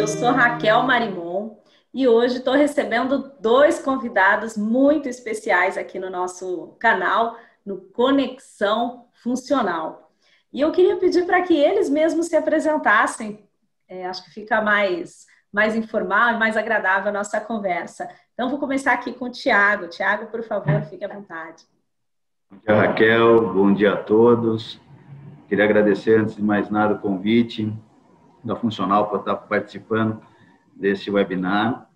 Eu sou Raquel Marimon e hoje estou recebendo dois convidados muito especiais aqui no nosso canal, no Conexão Funcional. E eu queria pedir para que eles mesmos se apresentassem. Acho que fica mais informal e mais agradável a nossa conversa. Então, vou começar aqui com o Tiago. Tiago, por favor, fique à vontade. Bom dia, Raquel. Bom dia a todos. Queria agradecer, antes de mais nada, o convite da Funcional para estar participando desse webinar.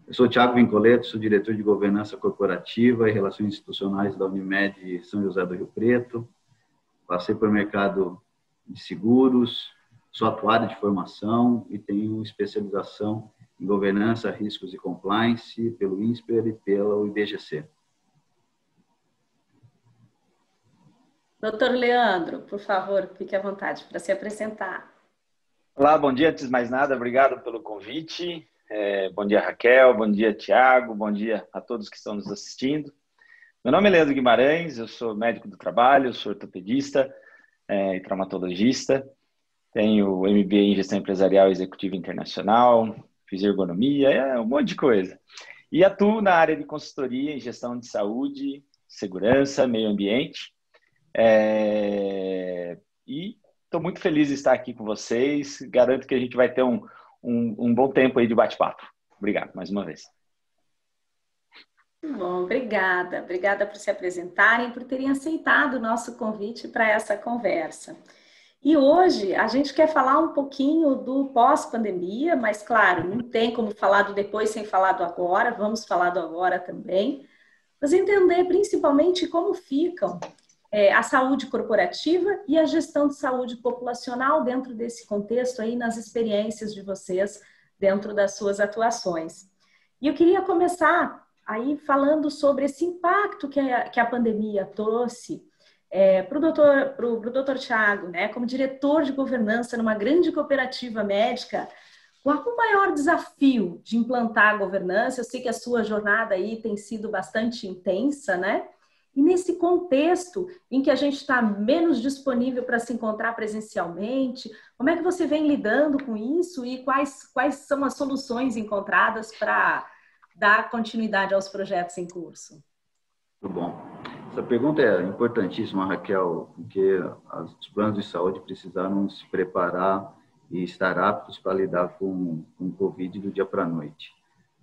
Eu sou Tiago Vincoleto, sou diretor de Governança Corporativa e Relações Institucionais da Unimed São José do Rio Preto. Passei pelo mercado de seguros, sou atuário de formação e tenho especialização em Governança, Riscos e Compliance pelo INSPER e pela IBGC. Doutor Leandro, por favor, fique à vontade para se apresentar. Olá, bom dia. Antes de mais nada, obrigado pelo convite. Bom dia, Raquel. Bom dia, Tiago. Bom dia a todos que estão nos assistindo. Meu nome é Leandro Guimarães, eu sou médico do trabalho, sou ortopedista e traumatologista. Tenho MBA em Gestão Empresarial e Executiva Internacional, fiz ergonomia, um monte de coisa. E atuo na área de consultoria em gestão de saúde, segurança, meio ambiente. E estou muito feliz de estar aqui com vocês. Garanto que a gente vai ter um bom tempo aí de bate-papo. Obrigado mais uma vez. Bom, obrigada. Obrigada por se apresentarem, por terem aceitado o nosso convite para essa conversa. E hoje a gente quer falar um pouquinho do pós-pandemia, mas claro, não tem como falar do depois sem falar do agora, vamos falar do agora também, mas entender principalmente como ficam a saúde corporativa e a gestão de saúde populacional dentro desse contexto aí, nas experiências de vocês dentro das suas atuações. E eu queria começar aí falando sobre esse impacto que a pandemia trouxe para o doutor Tiago, né, como diretor de governança numa grande cooperativa médica. Qual o maior desafio de implantar a governança? Eu sei que a sua jornada aí tem sido bastante intensa, né? E nesse contexto em que a gente está menos disponível para se encontrar presencialmente, como é que você vem lidando com isso e quais são as soluções encontradas para dar continuidade aos projetos em curso? Muito bom. Essa pergunta é importantíssima, Raquel, porque os planos de saúde precisaram se preparar e estar aptos para lidar com o Covid do dia para a noite.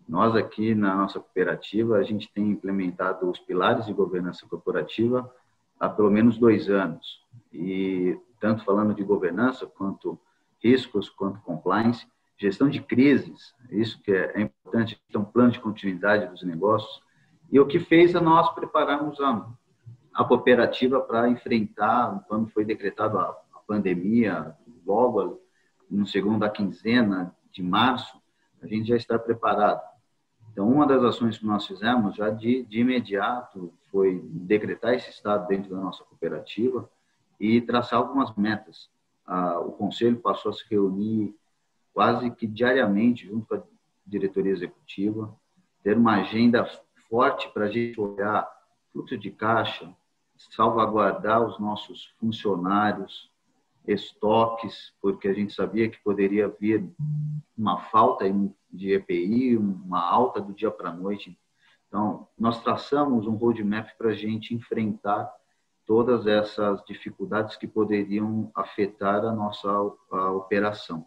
Nós aqui na nossa cooperativa, a gente tem implementado os pilares de governança corporativa há pelo menos 2 anos. E tanto falando de governança, quanto riscos, quanto compliance, gestão de crises, isso que é importante, então plano de continuidade dos negócios. E o que fez a nós prepararmos a cooperativa para enfrentar, quando foi decretado a pandemia, logo no segunda quinzena de março, a gente já está preparado. Então, uma das ações que nós fizemos já de imediato foi decretar esse estado dentro da nossa cooperativa e traçar algumas metas. O conselho passou a se reunir quase que diariamente junto com a diretoria executiva, ter uma agenda forte para a gente olhar fluxo de caixa, salvaguardar os nossos funcionários, estoques, porque a gente sabia que poderia vir uma falta de EPI, uma alta do dia para a noite. Então, nós traçamos um roadmap para a gente enfrentar todas essas dificuldades que poderiam afetar a nossa operação.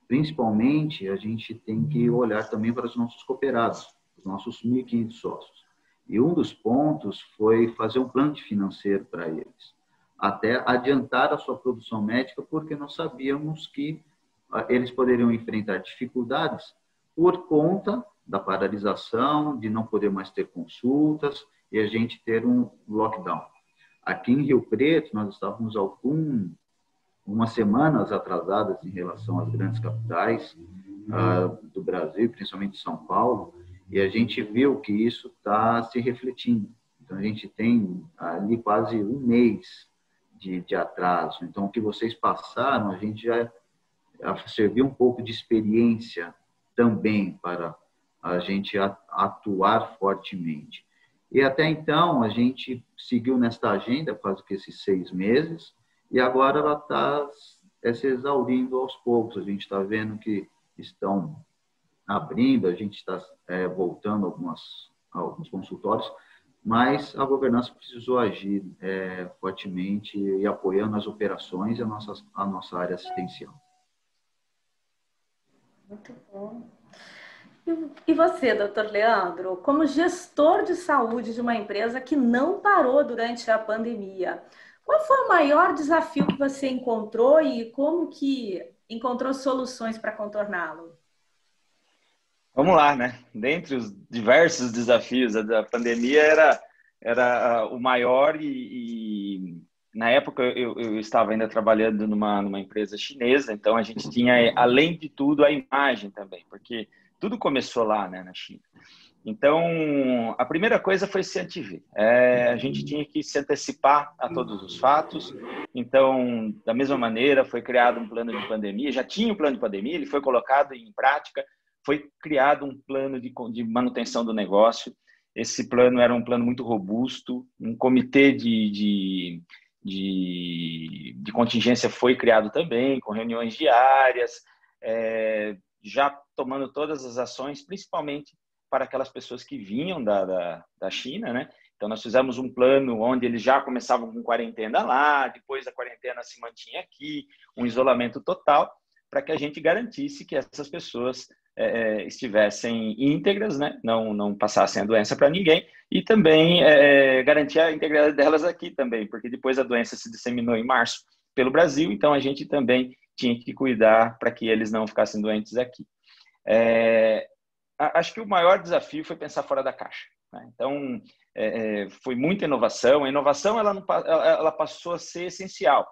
Principalmente, a gente tem que olhar também para os nossos cooperados, os nossos 1.500 sócios. E um dos pontos foi fazer um plano financeiro para eles, até adiantar a sua produção médica, porque nós sabíamos que eles poderiam enfrentar dificuldades por conta da paralisação, de não poder mais ter consultas e a gente ter um lockdown. Aqui em Rio Preto, nós estávamos umas semanas atrasadas em relação às grandes capitais do Brasil, principalmente São Paulo, e a gente viu que isso está se refletindo. Então, a gente tem ali quase 1 mês de atraso. Então, o que vocês passaram, a gente já serviu um pouco de experiência também para a gente atuar fortemente. E até então, a gente seguiu nesta agenda quase que esses 6 meses, e agora ela está se exaurindo aos poucos. A gente está vendo que estão abrindo, a gente está voltando a alguns consultórios, mas a governança precisou agir fortemente e apoiando as operações e a nossa área assistencial. Muito bom. E você, doutor Leandro, como gestor de saúde de uma empresa que não parou durante a pandemia, qual foi o maior desafio que você encontrou e como que encontrou soluções para contorná-lo? Vamos lá, né? Dentre os diversos desafios da pandemia, era o maior e na época eu estava ainda trabalhando numa empresa chinesa, então a gente tinha, além de tudo, a imagem também, porque tudo começou lá, né, na China. Então, a primeira coisa foi se antever. A gente tinha que se antecipar a todos os fatos. Então, da mesma maneira, foi criado um plano de pandemia. Já tinha um plano de pandemia, ele foi colocado em prática. Foi criado um plano de manutenção do negócio. Esse plano era um plano muito robusto. Um comitê de contingência foi criado também, com reuniões diárias, já tomando todas as ações, principalmente para aquelas pessoas que vinham da China, né? Então, nós fizemos um plano onde eles já começavam com quarentena lá, depois a quarentena se mantinha aqui, um isolamento total, para que a gente garantisse que essas pessoas estivessem íntegras, né? Não passassem a doença para ninguém, e também garantir a integridade delas aqui também, porque depois a doença se disseminou em março pelo Brasil, então a gente também tinha que cuidar para que eles não ficassem doentes aqui. Acho que o maior desafio foi pensar fora da caixa, né? Então, foi muita inovação. A inovação ela passou a ser essencial.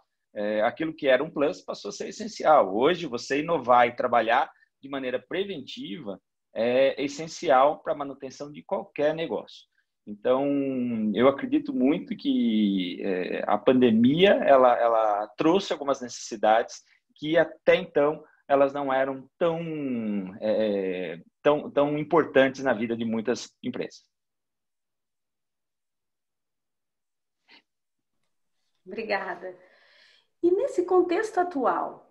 Aquilo que era um plus passou a ser essencial. Hoje, você inovar e trabalhar de maneira preventiva é essencial para a manutenção de qualquer negócio. Então, eu acredito muito que a pandemia ela trouxe algumas necessidades que até então elas não eram tão importantes na vida de muitas empresas. Obrigada. E nesse contexto atual,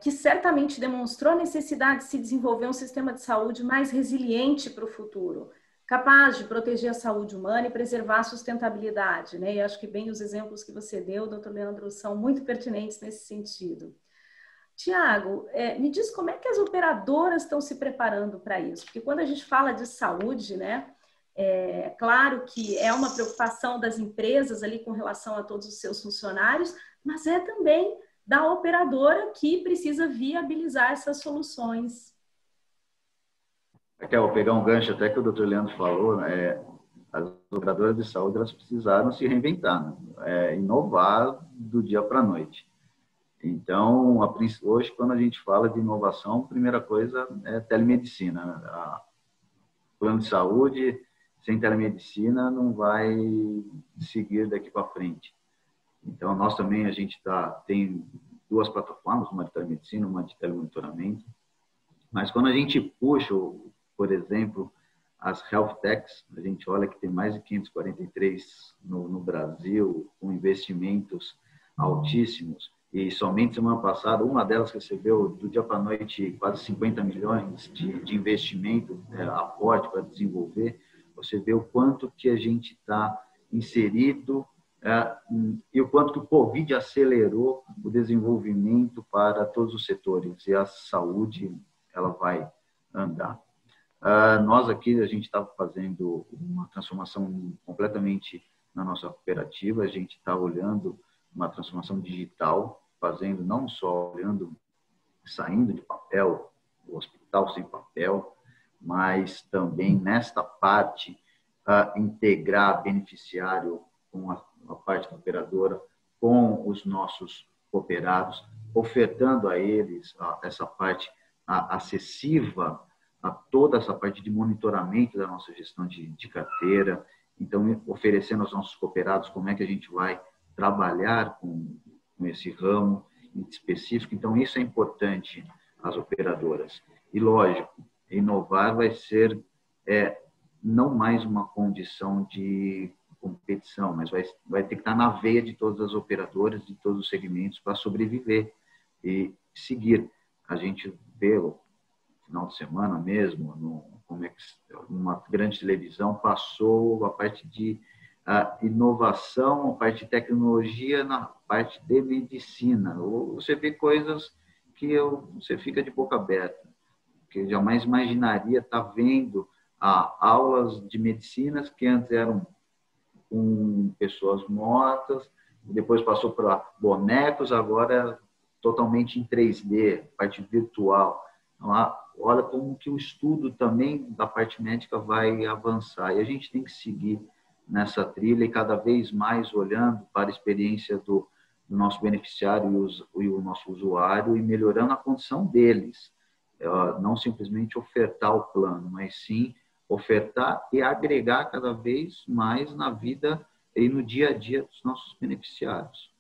que certamente demonstrou a necessidade de se desenvolver um sistema de saúde mais resiliente para o futuro, capaz de proteger a saúde humana e preservar a sustentabilidade, né? E acho que bem os exemplos que você deu, doutor Leandro, são muito pertinentes nesse sentido. Tiago, me diz como é que as operadoras estão se preparando para isso? Porque quando a gente fala de saúde, né, claro que é uma preocupação das empresas ali com relação a todos os seus funcionários, mas é também da operadora que precisa viabilizar essas soluções. Raquel, vou pegar um gancho até que o doutor Leandro falou, né? As operadoras de saúde elas precisaram se reinventar, né? Inovar do dia para a noite. Então, hoje, quando a gente fala de inovação, a primeira coisa é telemedicina, né? Plano de saúde sem telemedicina não vai seguir daqui para frente. Então, nós também, a gente tem duas plataformas, uma de telemedicina, uma de telemonitoramento. Mas quando a gente puxa, por exemplo, as health techs, a gente olha que tem mais de 543 no Brasil, com investimentos altíssimos. E somente semana passada, uma delas recebeu, do dia para a noite, quase 50 milhões de investimento, aporte para desenvolver. Você vê o quanto que a gente está inserido e o quanto que o Covid acelerou o desenvolvimento para todos os setores. E a saúde, ela vai andar. Nós aqui, a gente está fazendo uma transformação completamente na nossa cooperativa. A gente está olhando uma transformação digital, fazendo não só saindo de papel, o hospital sem papel, mas também nesta parte integrar beneficiário com a parte da operadora, com os nossos cooperados, ofertando a eles essa parte acessível a toda essa parte de monitoramento da nossa gestão de carteira. Então, oferecendo aos nossos cooperados como é que a gente vai trabalhar com esse ramo específico. Então, isso é importante às operadoras. E, lógico, inovar vai ser não mais uma condição de competição, mas vai ter que estar na veia de todas as operadoras, de todos os segmentos, para sobreviver e seguir. A gente TV, no final de semana mesmo, numa grande televisão, passou a parte de inovação, a parte de tecnologia na parte de medicina. Você vê coisas que você fica de boca aberta, que eu jamais imaginaria estar vendo aulas de medicinas que antes eram com pessoas mortas, depois passou para bonecos, agora totalmente em 3D, parte virtual. Então, olha como que o estudo também da parte médica vai avançar. E a gente tem que seguir nessa trilha e cada vez mais olhando para a experiência do nosso beneficiário e o nosso usuário e melhorando a condição deles. Não simplesmente ofertar o plano, mas sim ofertar e agregar cada vez mais na vida e no dia a dia dos nossos beneficiários.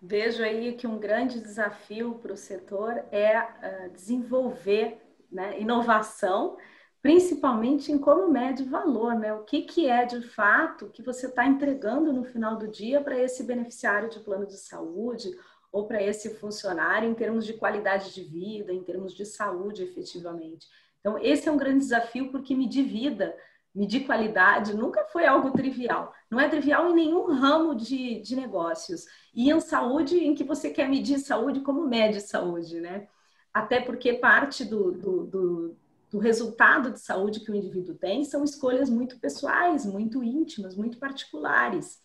Vejo aí que um grande desafio para o setor é desenvolver, né, inovação, principalmente em como mede valor, né? O que é de fato que você está entregando no final do dia para esse beneficiário de plano de saúde ou para esse funcionário em termos de qualidade de vida, em termos de saúde efetivamente. Então, esse é um grande desafio porque medir vida, medir qualidade nunca foi algo trivial. Não é trivial em nenhum ramo de negócios. E em saúde, em que você quer medir saúde, como mede saúde, né? Até porque parte do resultado de saúde que o indivíduo tem são escolhas muito pessoais, muito íntimas, muito particulares.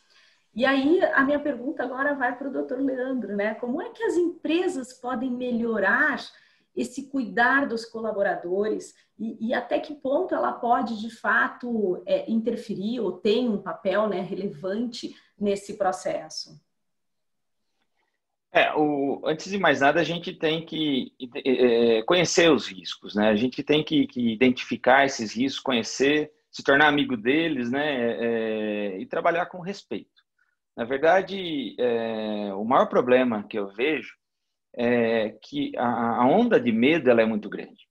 E aí, a minha pergunta agora vai para o doutor Leandro, né? Como é que as empresas podem melhorar esse cuidar dos colaboradores e até que ponto ela pode, de fato, interferir ou tem um papel, né, relevante nesse processo? Antes de mais nada, a gente tem que conhecer os riscos, né? A gente tem que identificar esses riscos, conhecer, se tornar amigo deles, né? E trabalhar com respeito. Na verdade, o maior problema que eu vejo é que a onda de medo ela é muito grande.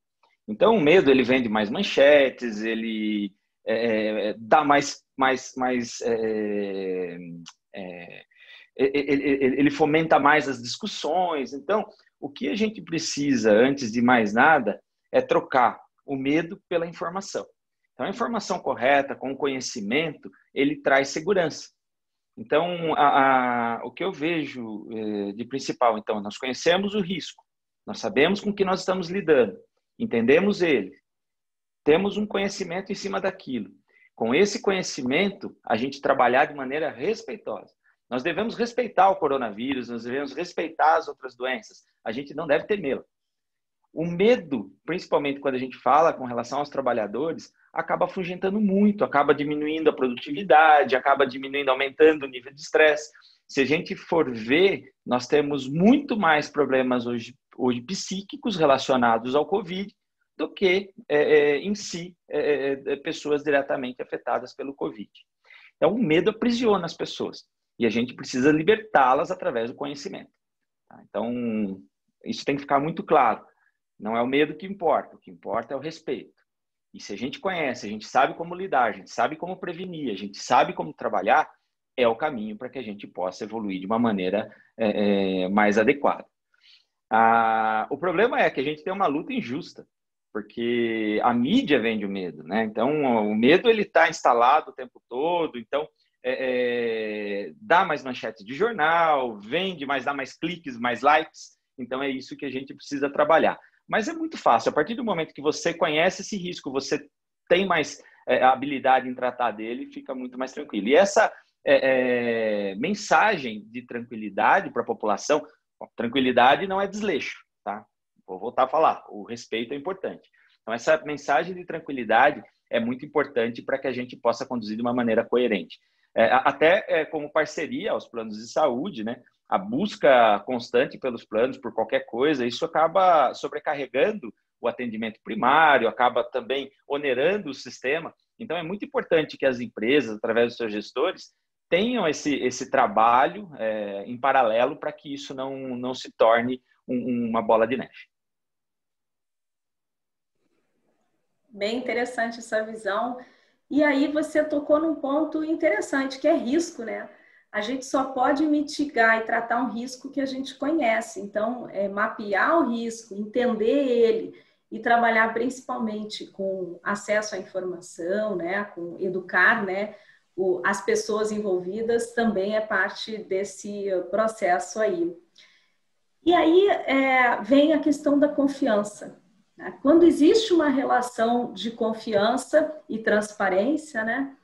Então, o medo ele vende mais manchetes, ele dá ele fomenta mais as discussões. Então, o que a gente precisa, antes de mais nada, é trocar o medo pela informação. Então, a informação correta, com o conhecimento, ele traz segurança. Então, o que eu vejo de principal, então, nós conhecemos o risco, nós sabemos com que nós estamos lidando, entendemos ele, temos um conhecimento em cima daquilo. Com esse conhecimento, a gente trabalhar de maneira respeitosa. Nós devemos respeitar o coronavírus, nós devemos respeitar as outras doenças. A gente não deve ter medo. O medo, principalmente quando a gente fala com relação aos trabalhadores, acaba afugentando muito, acaba diminuindo a produtividade, acaba diminuindo, aumentando o nível de estresse. Se a gente for ver, nós temos muito mais problemas hoje psíquicos relacionados ao Covid do que, em si, pessoas diretamente afetadas pelo Covid. Então, o medo aprisiona as pessoas e a gente precisa libertá-las através do conhecimento. Então, isso tem que ficar muito claro. Não é o medo que importa, o que importa é o respeito. E se a gente conhece, a gente sabe como lidar, a gente sabe como prevenir, a gente sabe como trabalhar, é o caminho para que a gente possa evoluir de uma maneira mais adequada. O problema é que a gente tem uma luta injusta, porque a mídia vende o medo, né? Então, o medo ele está instalado o tempo todo, então dá mais manchetes de jornal, vende, mas dá mais cliques, mais likes, então é isso que a gente precisa trabalhar. Mas é muito fácil, a partir do momento que você conhece esse risco, você tem mais habilidade em tratar dele, fica muito mais tranquilo. E essa mensagem de tranquilidade para a população, tranquilidade não é desleixo, tá? Vou voltar a falar, o respeito é importante. Então, essa mensagem de tranquilidade é muito importante para que a gente possa conduzir de uma maneira coerente. Até como parceria aos planos de saúde, né? A busca constante pelos planos, por qualquer coisa, isso acaba sobrecarregando o atendimento primário, acaba também onerando o sistema. Então, é muito importante que as empresas, através dos seus gestores, tenham esse trabalho em paralelo para que isso não se torne uma bola de neve. Bem interessante essa visão. E aí você tocou num ponto interessante, que é risco, né? a gente só pode mitigar e tratar um risco que a gente conhece. Então, mapear o risco, entender ele e trabalhar principalmente com acesso à informação, né, com educar, né, as pessoas envolvidas também é parte desse processo aí. E aí vem a questão da confiança. Né? Quando existe uma relação de confiança e transparência, né,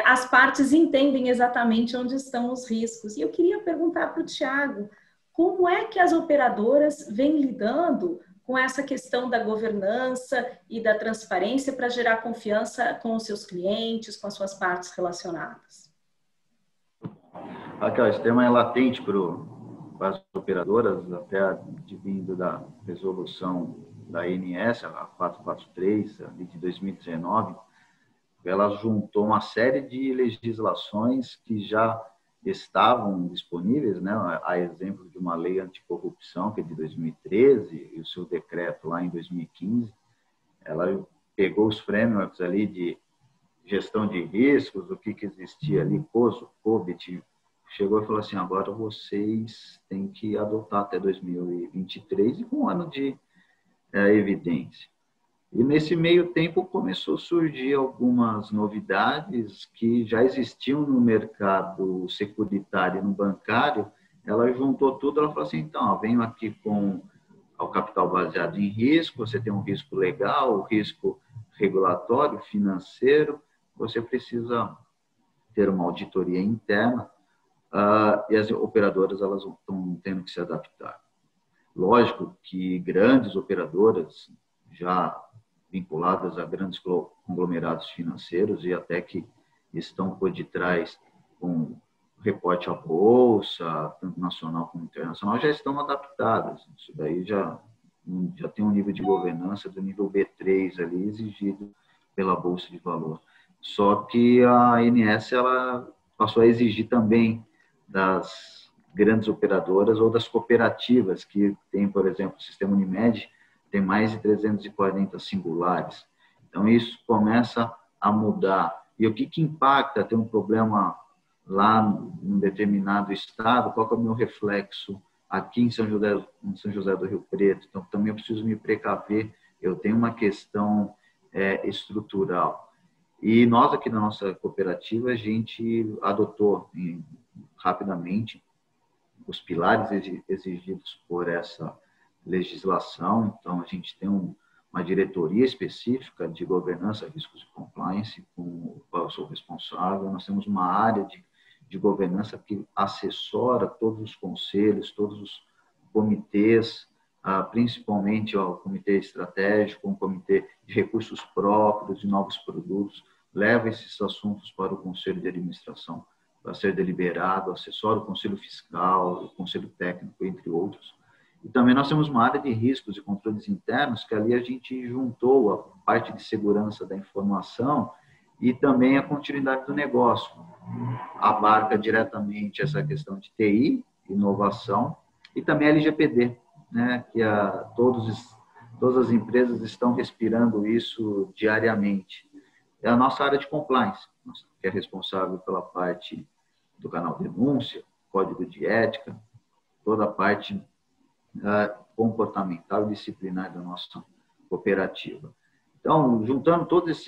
as partes entendem exatamente onde estão os riscos. E eu queria perguntar para o Tiago, como é que as operadoras vêm lidando com essa questão da governança e da transparência para gerar confiança com os seus clientes, com as suas partes relacionadas? Raquel, esse tema é latente para as operadoras, até vindo da resolução da ANS, a 443, de 2019, ela juntou uma série de legislações que já estavam disponíveis, né? A exemplo de uma lei anticorrupção, que é de 2013, e o seu decreto lá em 2015, ela pegou os frameworks ali de gestão de riscos, o que existia ali, COBIT, chegou e falou assim, agora vocês têm que adotar até 2023 e com um ano de evidência. E nesse meio tempo começou a surgir algumas novidades que já existiam no mercado securitário e no bancário. Ela juntou tudo, ela falou assim, então, eu venho aqui com o capital baseado em risco, você tem um risco legal, o risco regulatório, financeiro, você precisa ter uma auditoria interna, e as operadoras elas estão tendo que se adaptar. Lógico que grandes operadoras já vinculadas a grandes conglomerados financeiros e até que estão por detrás com reporte à bolsa, tanto nacional como internacional, já estão adaptadas. Isso daí já tem um nível de governança do nível B3 ali exigido pela Bolsa de Valor. Só que a ANS ela passou a exigir também das grandes operadoras ou das cooperativas que tem, por exemplo, o sistema Unimed, tem mais de 340 singulares. Então, isso começa a mudar. E o que impacta? Tem um problema lá num determinado estado, qual que é o meu reflexo aqui em São José do Rio Preto? Então, também eu preciso me precaver, eu tenho uma questão estrutural. E nós aqui na nossa cooperativa, a gente adotou rapidamente os pilares exigidos por essa legislação. Então, a gente tem uma diretoria específica de governança, riscos e compliance, com o qual eu sou responsável. Nós temos uma área de governança que assessora todos os conselhos, todos os comitês, principalmente o comitê estratégico, um comitê de recursos próprios, de novos produtos, leva esses assuntos para o conselho de administração para ser deliberado, assessora o conselho fiscal, o conselho técnico, entre outros. E também nós temos uma área de riscos e controles internos, que ali a gente juntou a parte de segurança da informação e também a continuidade do negócio. Abarca diretamente essa questão de TI, inovação, e também a LGPD, né, que todas as empresas estão respirando isso diariamente. É a nossa área de compliance, que é responsável pela parte do canal denúncia, código de ética, toda a parte comportamental e disciplinar da nossa cooperativa. Então, juntando todas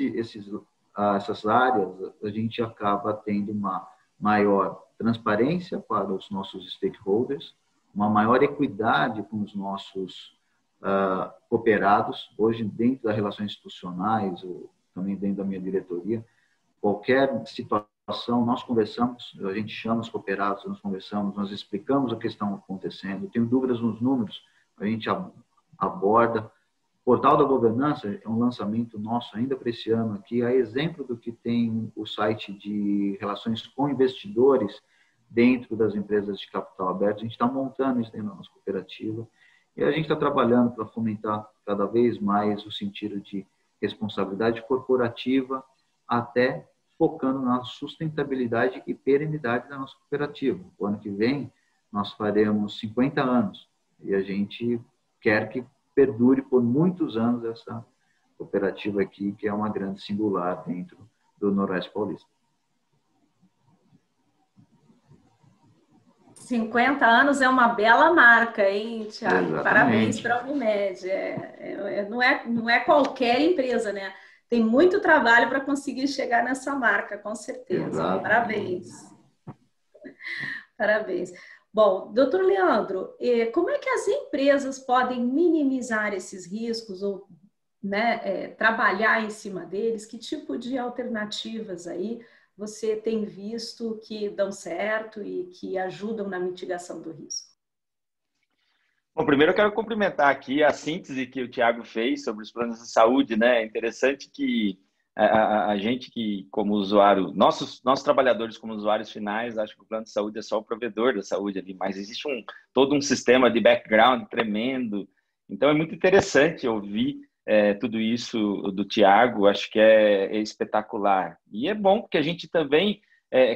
essas áreas, a gente acaba tendo uma maior transparência para os nossos stakeholders, uma maior equidade com os nossos cooperados. Hoje, dentro das relações institucionais, ou também dentro da minha diretoria, qualquer situação, nós conversamos, a gente chama os cooperados, nós conversamos, nós explicamos o que está acontecendo, tenho dúvidas nos números, a gente aborda. O Portal da Governança é um lançamento nosso ainda para esse ano aqui, a exemplo do que tem o site de relações com investidores dentro das empresas de capital aberto. A gente está montando isso dentro da nossa cooperativa e a gente está trabalhando para fomentar cada vez mais o sentido de responsabilidade corporativa, até focando na sustentabilidade e perenidade da nossa cooperativa. O ano que vem, nós faremos 50 anos e a gente quer que perdure por muitos anos essa cooperativa aqui, que é uma grande singular dentro do Noroeste Paulista. 50 anos é uma bela marca, hein, Thiago? Parabéns Exatamente. para a Unimed. Não é qualquer empresa, né? Tem muito trabalho para conseguir chegar nessa marca, com certeza. Exato. Parabéns. Parabéns. Bom, doutor Leandro, como é que as empresas podem minimizar esses riscos ou, né, trabalhar em cima deles? Que tipo de alternativas aí você tem visto que dão certo e que ajudam na mitigação do risco? Bom, primeiro eu quero cumprimentar aqui a síntese que o Tiago fez sobre os planos de saúde, né? É interessante que a gente que, como usuário, nossos trabalhadores como usuários finais, acho que o plano de saúde é só o provedor da saúde ali, mas existe todo um sistema de background tremendo. Então é muito interessante ouvir tudo isso do Tiago, acho que é espetacular. E é bom porque a gente também,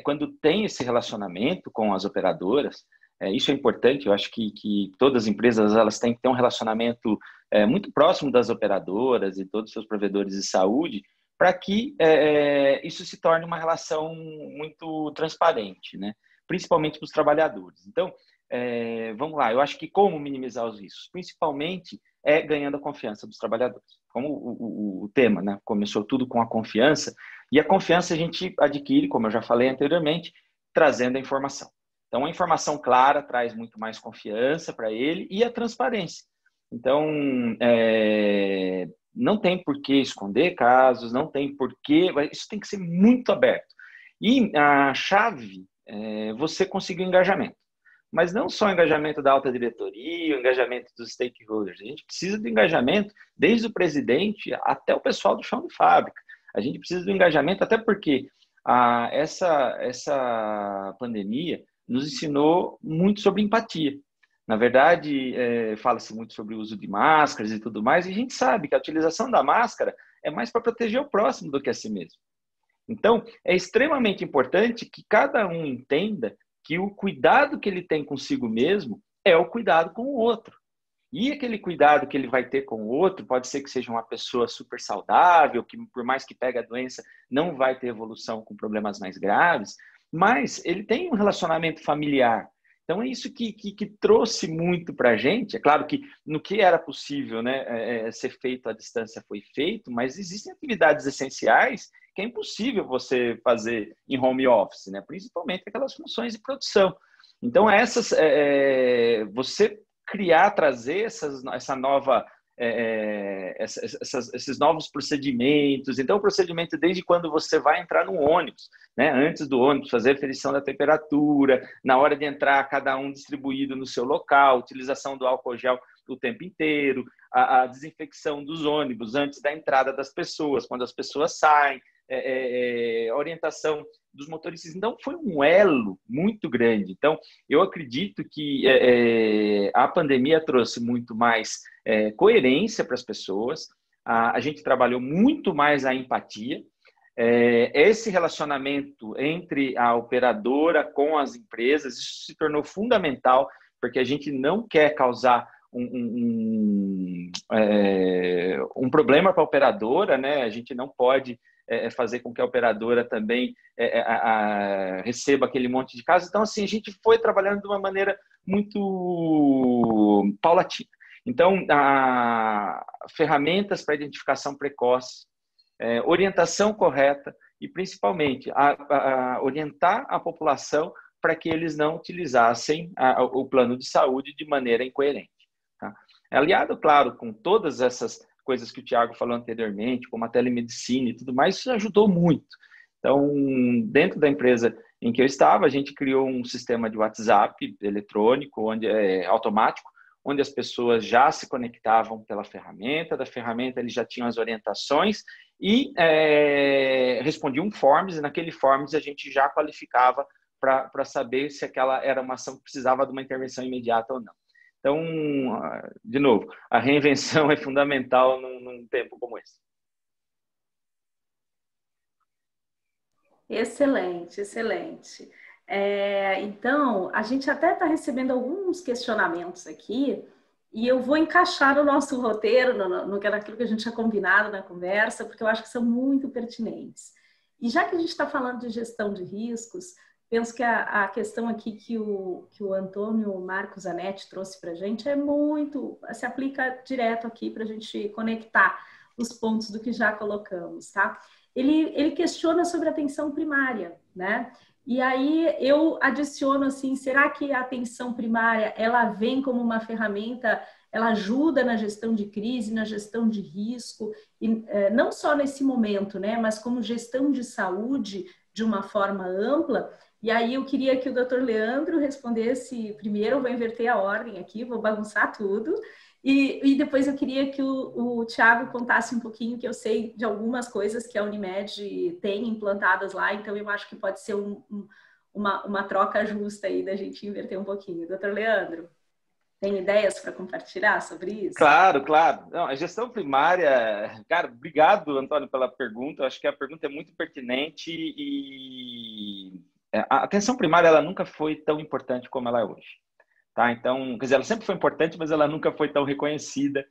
quando tem esse relacionamento com as operadoras, isso é importante, eu acho que todas as empresas elas têm que ter um relacionamento muito próximo das operadoras e todos os seus provedores de saúde, para que isso se torne uma relação muito transparente, né? Principalmente para os trabalhadores. Então, vamos lá, eu acho que como minimizar os riscos? Principalmente ganhando a confiança dos trabalhadores. Como o tema, né? Começou tudo com a confiança, e a confiança a gente adquire, como eu já falei anteriormente, trazendo a informação. Então, a informação clara traz muito mais confiança para ele e a transparência. Então, não tem por que esconder casos, não tem por que... Isso tem que ser muito aberto. E a chave é você conseguir o engajamento. Mas não só o engajamento da alta diretoria, o engajamento dos stakeholders. A gente precisa do engajamento desde o presidente até o pessoal do chão de fábrica. A gente precisa do engajamento até porque essa pandemia nos ensinou muito sobre empatia. Na verdade, fala-se muito sobre o uso de máscaras e tudo mais, e a gente sabe que a utilização da máscara é mais para proteger o próximo do que a si mesmo. Então, é extremamente importante que cada um entenda que o cuidado que ele tem consigo mesmo é o cuidado com o outro. E aquele cuidado que ele vai ter com o outro pode ser que seja uma pessoa super saudável, que por mais que pegue a doença, não vai ter evolução com problemas mais graves, mas ele tem um relacionamento familiar. Então, é isso que trouxe muito para a gente. É claro que no que era possível, né, ser feito à distância foi feito, mas existem atividades essenciais que é impossível você fazer em home office, né? Principalmente aquelas funções de produção. Então, você criar, trazer esses novos procedimentos. Então, o procedimento desde quando você vai entrar no ônibus, né? Antes do ônibus, fazer aferição da temperatura, na hora de entrar, cada um distribuído no seu local, utilização do álcool gel o tempo inteiro, a desinfecção dos ônibus antes da entrada das pessoas, quando as pessoas saem, orientação dos motoristas. Então, foi um elo muito grande. Então, eu acredito que a pandemia trouxe muito mais coerência para as pessoas, a gente trabalhou muito mais a empatia, esse relacionamento entre a operadora com as empresas, isso se tornou fundamental, porque a gente não quer causar um problema para a operadora, né? A gente não pode fazer com que a operadora também receba aquele monte de casos. Então, assim, a gente foi trabalhando de uma maneira muito paulatina. Então, ferramentas para identificação precoce, orientação correta e, principalmente, orientar a população para que eles não utilizassem o plano de saúde de maneira incoerente. Tá? Aliado, claro, com todas essas coisas que o Tiago falou anteriormente, como a telemedicina e tudo mais, isso ajudou muito. Então, dentro da empresa em que eu estava, a gente criou um sistema de WhatsApp eletrônico, automático, onde as pessoas já se conectavam pela ferramenta, da ferramenta eles já tinham as orientações e respondiam um forms, e naquele forms a gente já qualificava para saber se aquela era uma ação que precisava de uma intervenção imediata ou não. Então, de novo, a reinvenção é fundamental num tempo como esse. Excelente, excelente. Então, a gente até está recebendo alguns questionamentos aqui e eu vou encaixar o nosso roteiro naquilo que a gente tinha combinado na conversa, porque eu acho que são muito pertinentes. E já que a gente está falando de gestão de riscos, penso que a questão aqui que o Antônio Marcos Zanetti trouxe para a gente é muito, se aplica direto aqui para a gente conectar os pontos do que já colocamos, tá? Ele questiona sobre a atenção primária, né? E aí eu adiciono assim, será que a atenção primária, ela vem como uma ferramenta, ela ajuda na gestão de crise, na gestão de risco, e não só nesse momento, né, mas como gestão de saúde de uma forma ampla? E aí eu queria que o Dr. Leandro respondesse primeiro, eu vou inverter a ordem aqui, vou bagunçar tudo, e depois eu queria que o Tiago contasse um pouquinho, que eu sei de algumas coisas que a Unimed tem implantadas lá, então eu acho que pode ser uma troca justa aí da gente inverter um pouquinho. Dr. Leandro, tem ideias para compartilhar sobre isso? Claro, claro. Não, a gestão primária, cara, obrigado, Antônio, pela pergunta. Eu acho que a pergunta é muito pertinente e a atenção primária ela nunca foi tão importante como ela é hoje. Tá? Então, quer dizer, ela sempre foi importante, mas ela nunca foi tão reconhecida.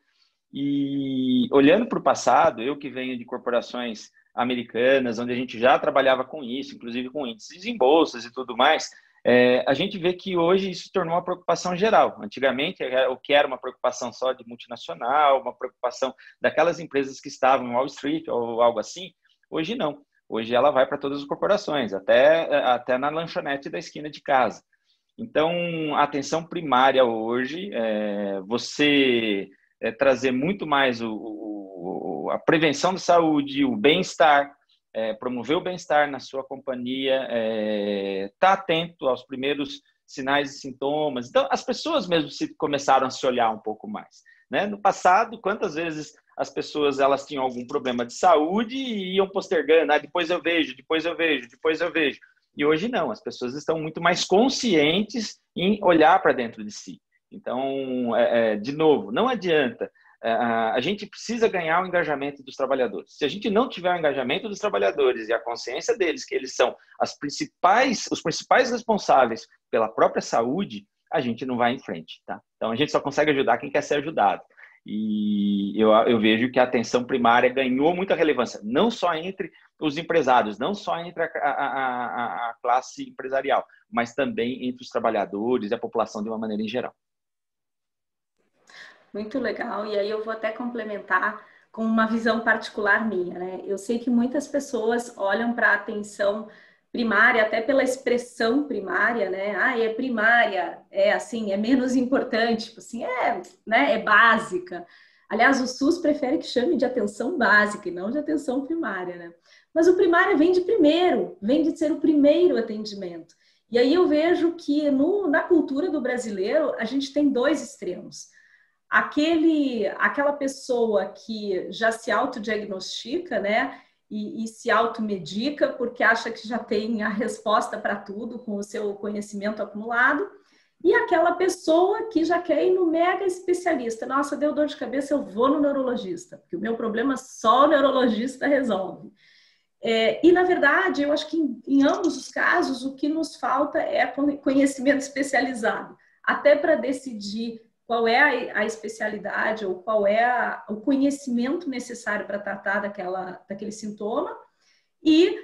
E olhando para o passado, eu que venho de corporações americanas, onde a gente já trabalhava com isso, inclusive com índices em bolsas e tudo mais, a gente vê que hoje isso se tornou uma preocupação geral. Antigamente, o que era uma preocupação só de multinacional, uma preocupação daquelas empresas que estavam em Wall Street ou algo assim, hoje não. Hoje ela vai para todas as corporações, até na lanchonete da esquina de casa. Então, a atenção primária hoje você trazer muito mais a prevenção da saúde, o bem-estar, promover o bem-estar na sua companhia, estar atento aos primeiros sinais e sintomas. Então, as pessoas mesmo começaram a se olhar um pouco mais, né? No passado, quantas vezes as pessoas elas tinham algum problema de saúde e iam postergando, depois eu vejo, depois eu vejo, depois eu vejo. E hoje não, as pessoas estão muito mais conscientes em olhar para dentro de si. Então, de novo, não adianta. A gente precisa ganhar o engajamento dos trabalhadores. Se a gente não tiver o engajamento dos trabalhadores e a consciência deles que eles são os principais responsáveis pela própria saúde, a gente não vai em frente. Tá? Então, a gente só consegue ajudar quem quer ser ajudado. E eu vejo que a atenção primária ganhou muita relevância, não só entre os empresários, não só entre a classe empresarial, mas também entre os trabalhadores e a população de uma maneira em geral. Muito legal, e aí eu vou até complementar com uma visão particular minha, né? Eu sei que muitas pessoas olham para a atenção primária, até pela expressão primária, né? É primária, assim, é menos importante, tipo assim, né? É básica. Aliás, o SUS prefere que chame de atenção básica e não de atenção primária, né? Mas o primário vem de primeiro, vem de ser o primeiro atendimento. E aí eu vejo que na cultura do brasileiro, a gente tem dois extremos. Aquela pessoa que já se autodiagnostica, né? E se automedica porque acha que já tem a resposta para tudo com o seu conhecimento acumulado. E aquela pessoa que já quer ir no mega especialista. Nossa, deu dor de cabeça, eu vou no neurologista, porque o meu problema só o neurologista resolve. E, na verdade, eu acho que em ambos os casos, o que nos falta é conhecimento especializado, até para decidir qual é a especialidade ou qual é o conhecimento necessário para tratar daquele sintoma. E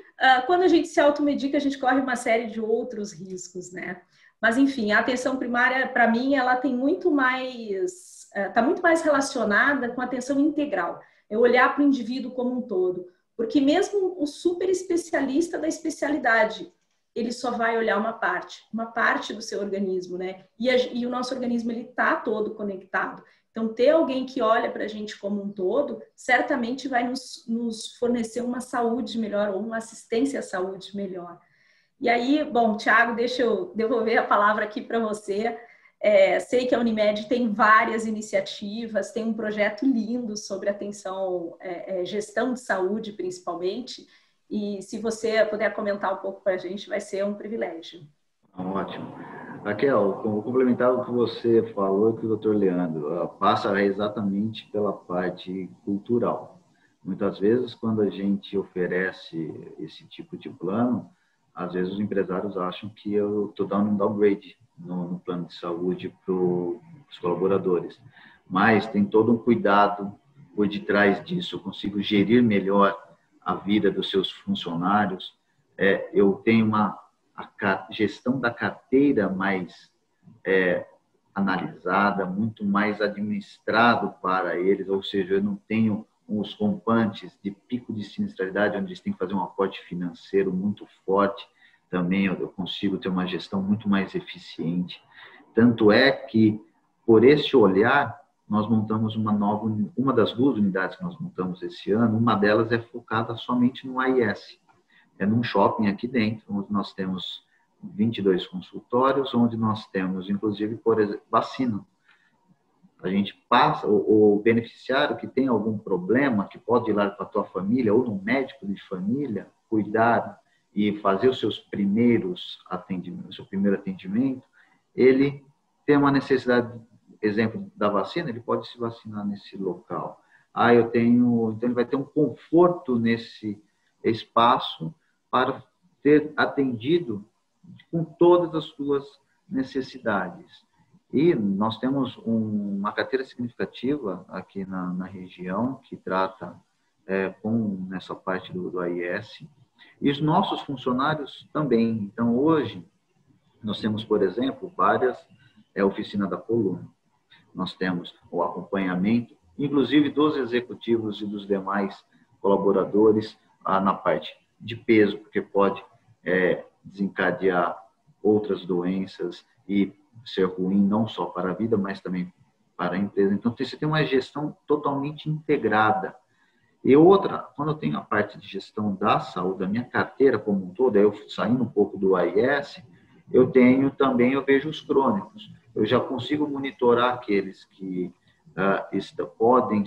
quando a gente se automedica, a gente corre uma série de outros riscos, né? Mas, enfim, a atenção primária, para mim, ela tem muito mais, está muito mais relacionada com a atenção integral. É olhar para o indivíduo como um todo. Porque mesmo o super especialista da especialidade, ele só vai olhar uma parte do seu organismo, né? E o nosso organismo, ele está todo conectado. Então, ter alguém que olha para a gente como um todo, certamente vai nos fornecer uma saúde melhor ou uma assistência à saúde melhor. E aí, bom, Tiago, deixa eu devolver a palavra aqui para você. Sei que a Unimed tem várias iniciativas, tem um projeto lindo sobre atenção, gestão de saúde, principalmente. E se você puder comentar um pouco para a gente, vai ser um privilégio. Ótimo. Raquel, vou complementar o que você falou e que o Dr. Leandro passa exatamente pela parte cultural. Muitas vezes, quando a gente oferece esse tipo de plano, às vezes os empresários acham que eu estou dando um downgrade no plano de saúde para os colaboradores. Mas tem todo um cuidado por detrás disso. Eu consigo gerir melhor a vida dos seus funcionários. Eu tenho uma a gestão da carteira mais analisada, muito mais administrado para eles, ou seja, eu não tenho os rompantes de pico de sinistralidade, onde eles têm que fazer um aporte financeiro muito forte, também eu consigo ter uma gestão muito mais eficiente. Tanto é que, por esse olhar, nós montamos uma das 2 unidades que nós montamos esse ano, uma delas é focada somente no AIS. É num shopping aqui dentro, onde nós temos 22 consultórios, onde nós temos, inclusive, por exemplo, vacina. A gente passa, o beneficiário que tem algum problema, que pode ir lá para a tua família, ou no médico de família, cuidar e fazer os seus primeiros atendimentos, o seu primeiro atendimento, ele tem uma necessidade, exemplo da vacina, ele pode se vacinar nesse local. Então ele vai ter um conforto nesse espaço para ser atendido com todas as suas necessidades. E nós temos uma carteira significativa aqui na região que trata nessa parte do AIS. E os nossos funcionários também. Então, hoje, nós temos, por exemplo, várias oficinas da coluna. Nós temos o acompanhamento, inclusive dos executivos e dos demais colaboradores na parte de peso, porque pode desencadear outras doenças e ser ruim não só para a vida, mas também para a empresa. Então, você tem uma gestão totalmente integrada. E outra, quando eu tenho a parte de gestão da saúde, da minha carteira como um todo, eu saindo um pouco do AIS, eu vejo os crônicos. Eu já consigo monitorar aqueles que podem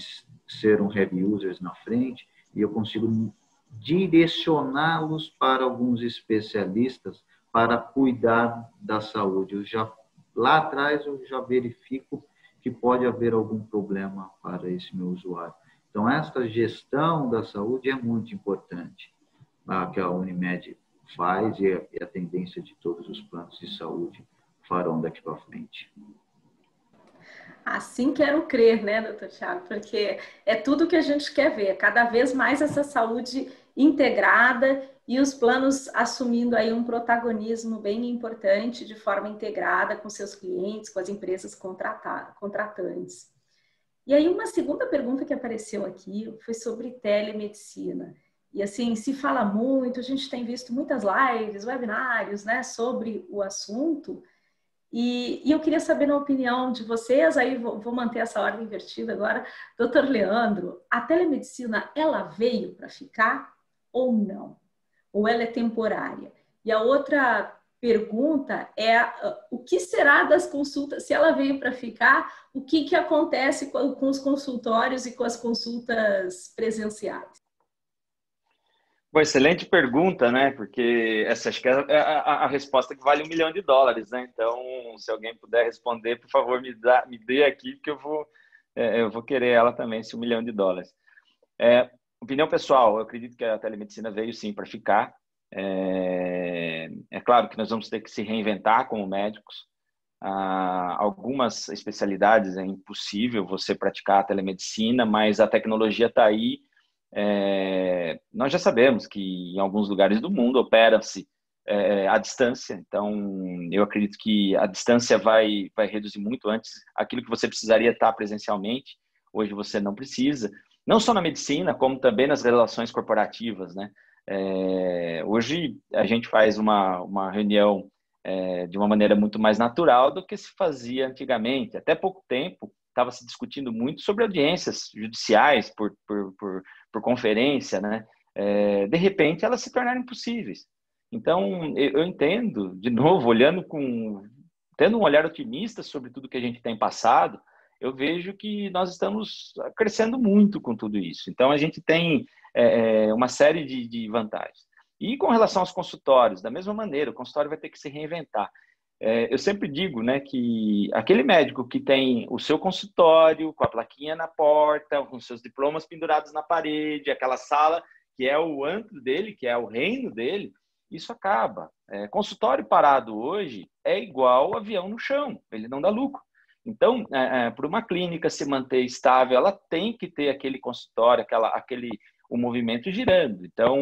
ser heavy users na frente, e eu consigo direcioná-los para alguns especialistas para cuidar da saúde. Lá atrás eu já verifico que pode haver algum problema para esse meu usuário. Então, essa gestão da saúde é muito importante, que a Unimed faz, e a tendência de todos os planos de saúde farão daqui para frente. Assim quero crer, né, doutor Tiago? Porque é tudo que a gente quer ver, cada vez mais essa saúde integrada e os planos assumindo aí um protagonismo bem importante de forma integrada com seus clientes, com as empresas contratantes. E aí uma segunda pergunta que apareceu aqui foi sobre telemedicina. E assim, se fala muito, a gente tem visto muitas lives, webinários, né, sobre o assunto. E eu queria saber na opinião de vocês, aí vou manter essa ordem invertida agora. Doutor Leandro, a telemedicina, ela veio para ficar ou não? Ou ela é temporária? E a outra pergunta é o que será das consultas, se ela veio para ficar, o que acontece com os consultórios e com as consultas presenciais? Bom, excelente pergunta, né? Porque essa acho que é a resposta que vale $1 milhão, né? Então, se alguém puder responder, por favor, me dê aqui, porque eu vou querer ela também, esse $1 milhão. Opinião pessoal, eu acredito que a telemedicina veio sim para ficar. É claro que nós vamos ter que se reinventar como médicos. Algumas especialidades é impossível você praticar a telemedicina, mas a tecnologia está aí. Nós já sabemos que em alguns lugares do mundo opera-se à distância, então eu acredito que a distância vai reduzir muito. Antes aquilo que você precisaria estar presencialmente, hoje você não precisa, não só na medicina, como também nas relações corporativas, né? Hoje a gente faz uma reunião de uma maneira muito mais natural do que se fazia antigamente. Até pouco tempo estava se discutindo muito sobre audiências judiciais por conferência, né? De repente elas se tornaram impossíveis. Então eu entendo, de novo, tendo um olhar otimista sobre tudo que a gente tem passado, eu vejo que nós estamos crescendo muito com tudo isso. Então a gente tem uma série de vantagens. E com relação aos consultórios, da mesma maneira, o consultório vai ter que se reinventar. Eu sempre digo, né, que aquele médico que tem o seu consultório com a plaquinha na porta, com seus diplomas pendurados na parede, aquela sala que é o antro dele, que é o reino dele, isso acaba. Consultório parado hoje é igual avião no chão, ele não dá lucro. Então, para uma clínica se manter estável, ela tem que ter aquele consultório, o movimento girando. Então,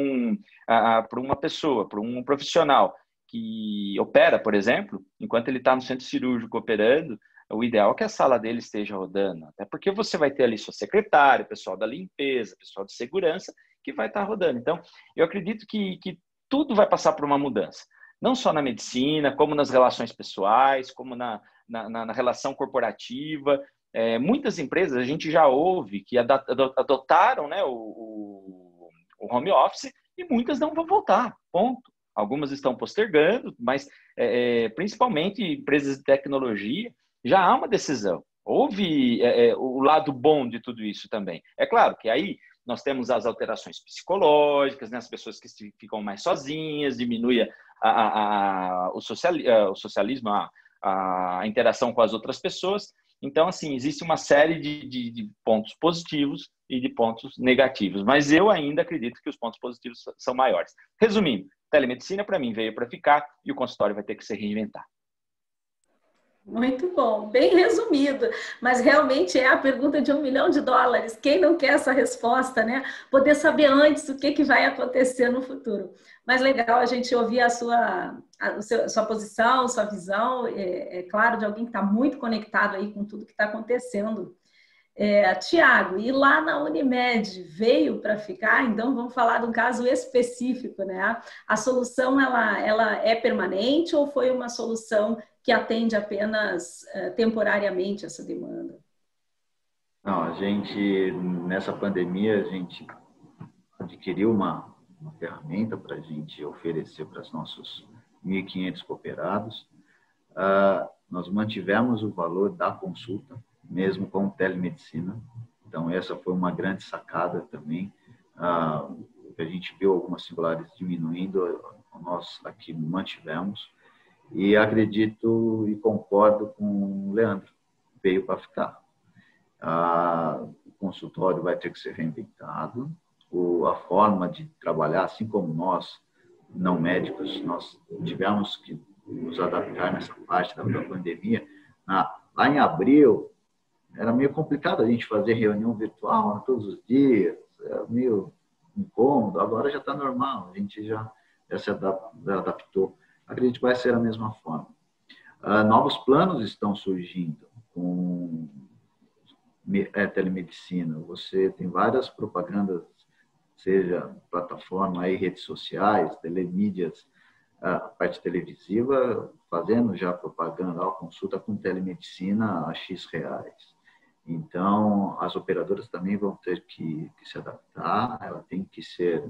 para uma pessoa, para um profissional que opera, por exemplo, enquanto ele está no centro cirúrgico operando, o ideal é que a sala dele esteja rodando, até porque você vai ter ali sua secretária, pessoal da limpeza, pessoal de segurança, que vai estar rodando. Então, eu acredito que tudo vai passar por uma mudança, não só na medicina, como nas relações pessoais, como na relação corporativa. Muitas empresas, a gente já ouve que adotaram, né, o home office e muitas não vão voltar, ponto. Algumas estão postergando, mas principalmente empresas de tecnologia, já há uma decisão. Houve o lado bom de tudo isso também. É claro que aí nós temos as alterações psicológicas, né? As pessoas que ficam mais sozinhas, diminui o socialismo, a interação com as outras pessoas. Então, assim, existe uma série de pontos positivos e de pontos negativos. Mas eu ainda acredito que os pontos positivos são maiores. Resumindo, telemedicina, para mim, veio para ficar e o consultório vai ter que se reinventar. Muito bom, bem resumido, mas realmente é a pergunta de $1 milhão. Quem não quer essa resposta, né? Poder saber antes o que vai acontecer no futuro. Mas legal a gente ouvir a sua posição, sua visão, claro, de alguém que está muito conectado aí com tudo que está acontecendo. Tiago, e lá na Unimed veio para ficar? Então vamos falar de um caso específico, né? A solução ela é permanente ou foi uma solução que atende apenas temporariamente essa demanda? Não, a gente, nessa pandemia, a gente adquiriu uma ferramenta para a gente oferecer para os nossos 1.500 cooperados. Nós mantivemos o valor da consulta, mesmo com telemedicina. Então, essa foi uma grande sacada também. A gente viu algumas singularidades diminuindo, nós aqui mantivemos. E acredito e concordo com o Leandro, veio para ficar. O consultório vai ter que ser reinventado, a forma de trabalhar, assim como nós, não médicos, nós tivemos que nos adaptar nessa parte da pandemia. Lá em abril, era meio complicado a gente fazer reunião virtual todos os dias, era meio incômodo, agora já está normal, a gente já se adaptou. Acredito que vai ser a mesma forma. Novos planos estão surgindo com telemedicina. Você tem várias propagandas, seja plataforma, aí, redes sociais, telemídias, a parte televisiva, fazendo já propaganda, consulta com telemedicina a X reais. Então, as operadoras também vão ter que se adaptar, ela tem que ser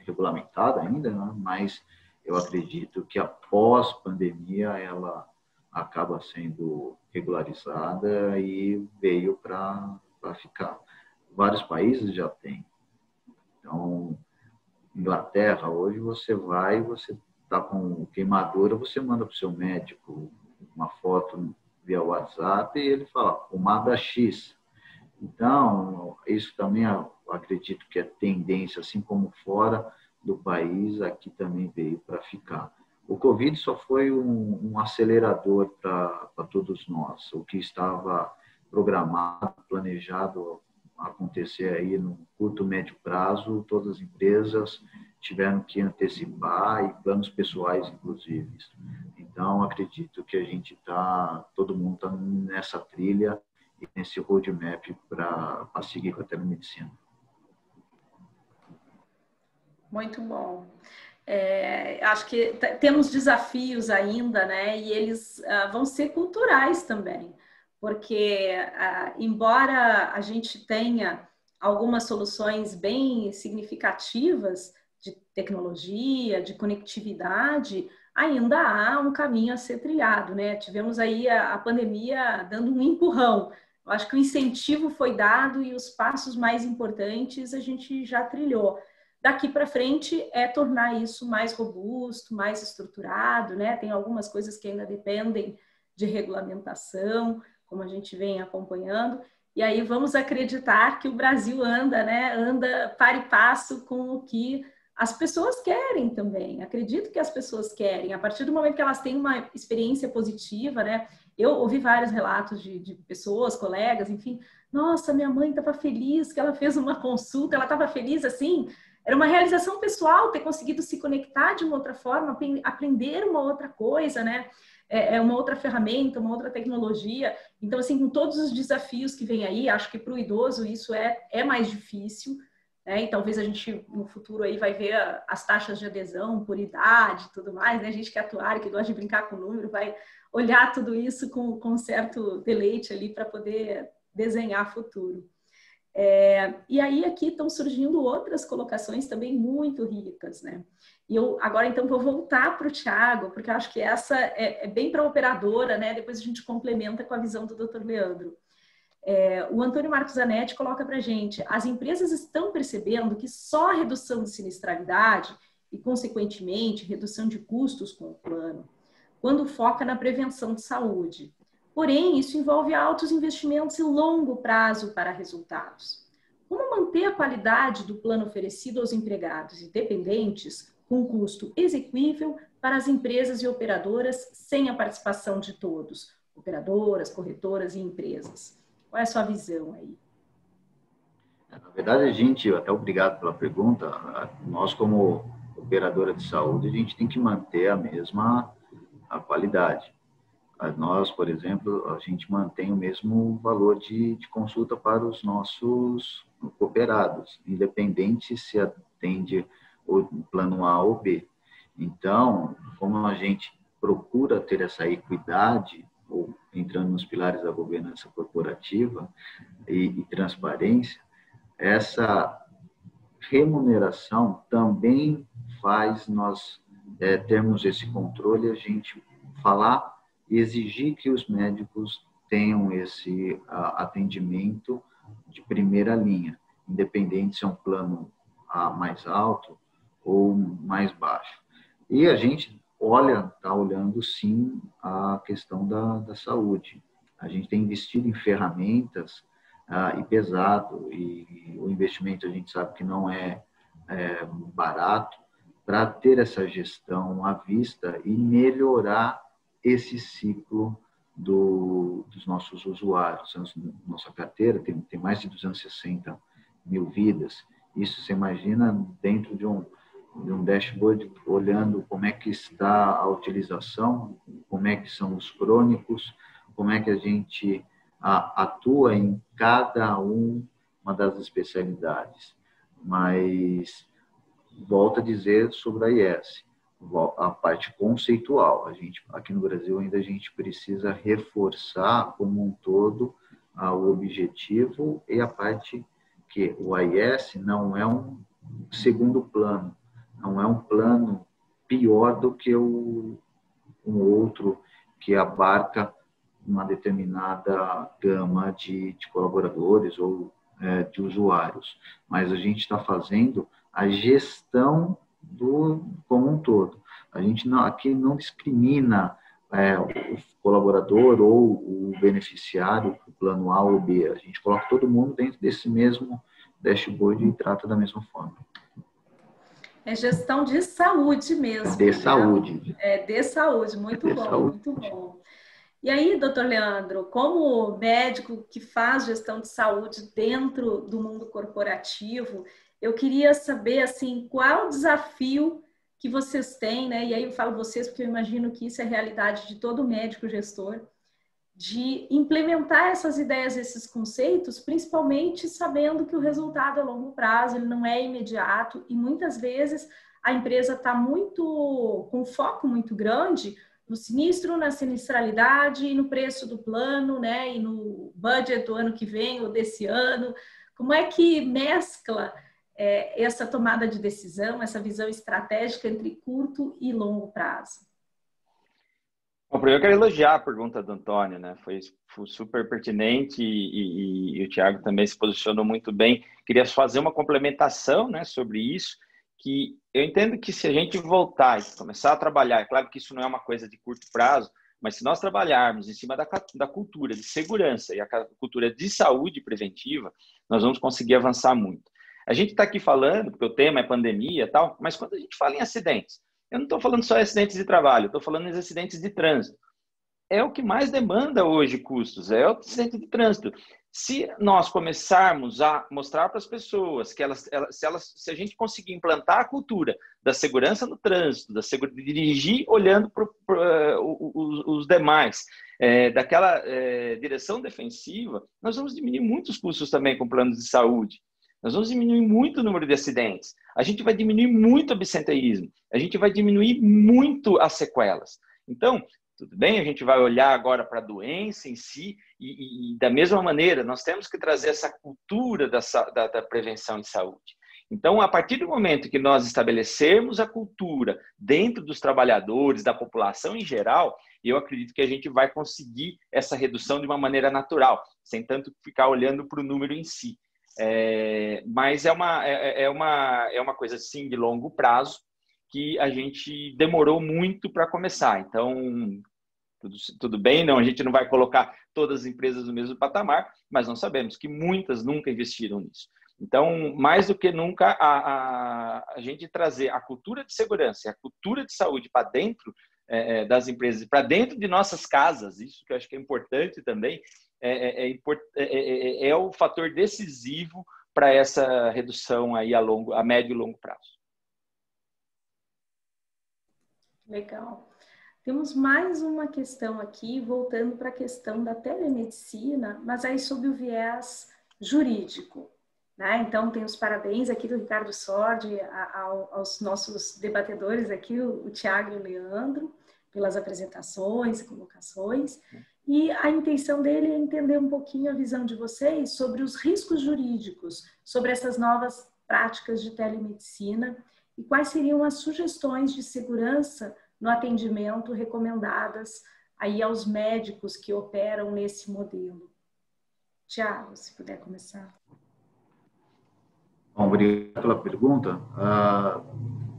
regulamentada ainda, né? Mas eu acredito que após pandemia ela acaba sendo regularizada e veio para ficar. Vários países já têm. Então, Inglaterra, hoje você está com queimadura, você manda para o seu médico uma foto via WhatsApp e ele fala, pomada X. Então, isso também eu acredito que é tendência, assim como fora do país, aqui também veio para ficar. O Covid só foi um acelerador para todos nós. O que estava programado, planejado acontecer aí no curto, médio prazo, todas as empresas tiveram que antecipar e planos pessoais, inclusive. Então, acredito que todo mundo está nessa trilha e nesse roadmap para seguir com a telemedicina. Muito bom. Acho que temos desafios ainda, né? E eles vão ser culturais também, porque embora a gente tenha algumas soluções bem significativas de tecnologia, de conectividade, ainda há um caminho a ser trilhado, né? Tivemos aí a pandemia dando um empurrão. Eu acho que o incentivo foi dado e os passos mais importantes a gente já trilhou. Daqui para frente é tornar isso mais robusto, mais estruturado, né? Tem algumas coisas que ainda dependem de regulamentação, como a gente vem acompanhando. E aí vamos acreditar que o Brasil anda, né? Anda para e passo com o que as pessoas querem também. Acredito que as pessoas querem. A partir do momento que elas têm uma experiência positiva, né? Eu ouvi vários relatos de pessoas, colegas, enfim. Nossa, minha mãe estava feliz que ela fez uma consulta. Ela estava feliz assim. Era uma realização pessoal ter conseguido se conectar de uma outra forma, aprender uma outra coisa, né? Uma outra ferramenta, uma outra tecnologia. Então, assim, com todos os desafios que vem aí, acho que para o idoso isso é mais difícil, né? E talvez a gente, no futuro, aí vai ver as taxas de adesão por idade e tudo mais, né? A gente que é atuário, que gosta de brincar com o número, vai olhar tudo isso com um certo deleite ali para poder desenhar futuro. E aí aqui estão surgindo outras colocações também muito ricas, né? E eu agora então vou voltar para o Thiago, porque eu acho que essa é bem para a operadora, né? Depois a gente complementa com a visão do Dr. Leandro. O Antônio Marcos Zanetti coloca para a gente: as empresas estão percebendo que só a redução de sinistralidade e, consequentemente, redução de custos com o plano, quando foca na prevenção de saúde. Porém, isso envolve altos investimentos e longo prazo para resultados. Como manter a qualidade do plano oferecido aos empregados e dependentes com custo exequível para as empresas e operadoras sem a participação de todos, operadoras, corretoras e empresas? Qual é a sua visão aí? Na verdade, a gente, até obrigado pela pergunta, nós como operadora de saúde, a gente tem que manter a mesma qualidade. Nós, por exemplo, a gente mantém o mesmo valor de consulta para os nossos cooperados, independente se atende o plano A ou B. Então, como a gente procura ter essa equidade, ou entrando nos pilares da governança corporativa e transparência, essa remuneração também faz nós termos esse controle, a gente falar e exigir que os médicos tenham esse atendimento de primeira linha, independente se é um plano mais alto ou mais baixo. E a gente está olhando sim a questão da saúde. A gente tem investido em ferramentas e pesado, e o investimento a gente sabe que não é barato, para ter essa gestão à vista e melhorar esse ciclo dos nossos usuários. Nossa carteira tem mais de 260 mil vidas. Isso você imagina dentro de um dashboard, olhando como é que está a utilização, como é que são os crônicos, como é que a gente atua em cada uma das especialidades. Mas, volto a dizer sobre a IS, a parte conceitual. Aqui no Brasil ainda a gente precisa reforçar como um todo o objetivo e a parte que o AIS não é um segundo plano, não é um plano pior do que um outro que abarca uma determinada gama de colaboradores ou de usuários. Mas a gente está fazendo a gestão como um todo. A gente aqui não discrimina o colaborador ou o beneficiário do plano A ou B. A gente coloca todo mundo dentro desse mesmo dashboard e trata da mesma forma. É gestão de saúde mesmo. De saúde. De saúde, muito bom, muito bom. E aí, doutor Leandro, como médico que faz gestão de saúde dentro do mundo corporativo, eu queria saber, assim, qual é o desafio que vocês têm, né? E aí eu falo vocês porque eu imagino que isso é a realidade de todo médico gestor, de implementar essas ideias, esses conceitos, principalmente sabendo que o resultado a longo prazo ele não é imediato e muitas vezes a empresa está com foco muito grande no sinistro, na sinistralidade e no preço do plano, né? E no budget do ano que vem ou desse ano. Como é que mescla essa tomada de decisão, essa visão estratégica entre curto e longo prazo? Bom, primeiro eu quero elogiar a pergunta do Antônio, né? Foi super pertinente e o Thiago também se posicionou muito bem. Queria fazer uma complementação, né, sobre isso, que eu entendo que se a gente voltar e começar a trabalhar, é claro que isso não é uma coisa de curto prazo, mas se nós trabalharmos em cima da cultura de segurança e a cultura de saúde preventiva, nós vamos conseguir avançar muito. A gente está aqui falando, porque o tema é pandemia e tal, mas quando a gente fala em acidentes, eu não estou falando só de acidentes de trabalho, estou falando de acidentes de trânsito. é o que mais demanda hoje custos, é o acidente de trânsito. Se nós começarmos a mostrar para as pessoas que se a gente conseguir implantar a cultura da segurança no trânsito, de dirigir olhando para os demais, daquela direção defensiva, nós vamos diminuir muitos custos também com planos de saúde. Nós vamos diminuir muito o número de acidentes. A gente vai diminuir muito o absenteísmo. A gente vai diminuir muito as sequelas. Então, tudo bem, a gente vai olhar agora para a doença em si e da mesma maneira, nós temos que trazer essa cultura da prevenção de saúde. Então, a partir do momento que nós estabelecermos a cultura dentro dos trabalhadores, da população em geral, eu acredito que a gente vai conseguir essa redução de uma maneira natural, sem tanto ficar olhando para o número em si. Mas é uma coisa, sim, de longo prazo, que a gente demorou muito para começar. Então, tudo bem, não, a gente não vai colocar todas as empresas no mesmo patamar, mas nós sabemos que muitas nunca investiram nisso. Então, mais do que nunca, a gente trazer a cultura de segurança e a cultura de saúde para dentro das empresas, para dentro de nossas casas, isso que eu acho que é importante também, é o fator decisivo para essa redução aí a médio e longo prazo. Legal. Temos mais uma questão aqui, voltando para a questão da telemedicina, mas aí sob o viés jurídico, né? Então, tem os parabéns aqui do Ricardo Sordi aos nossos debatedores aqui, o Tiago e o Leandro, pelas apresentações e colocações. E a intenção dele é entender um pouquinho a visão de vocês sobre os riscos jurídicos, sobre essas novas práticas de telemedicina e quais seriam as sugestões de segurança no atendimento recomendadas aí aos médicos que operam nesse modelo. Tiago, se puder começar. Bom, obrigado pela pergunta.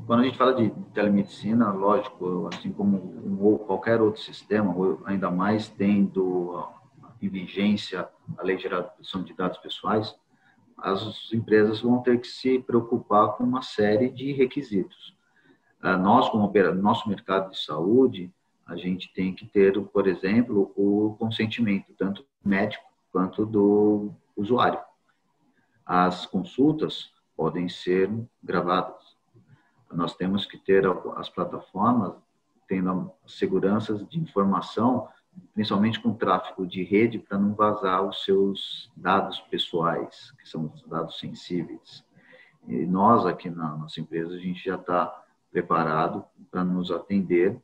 Quando a gente fala de telemedicina, lógico, assim como qualquer outro sistema, ainda mais tendo em vigência a Lei Geral de Proteção de Dados Pessoais, as empresas vão ter que se preocupar com uma série de requisitos. Nós, como nosso mercado de saúde, a gente tem que ter, por exemplo, o consentimento, tanto do médico quanto do usuário. As consultas podem ser gravadas. Nós temos que ter as plataformas tendo seguranças de informação, principalmente com tráfego de rede, para não vazar os seus dados pessoais, que são os dados sensíveis. E nós, aqui na nossa empresa, a gente já está preparado para nos atender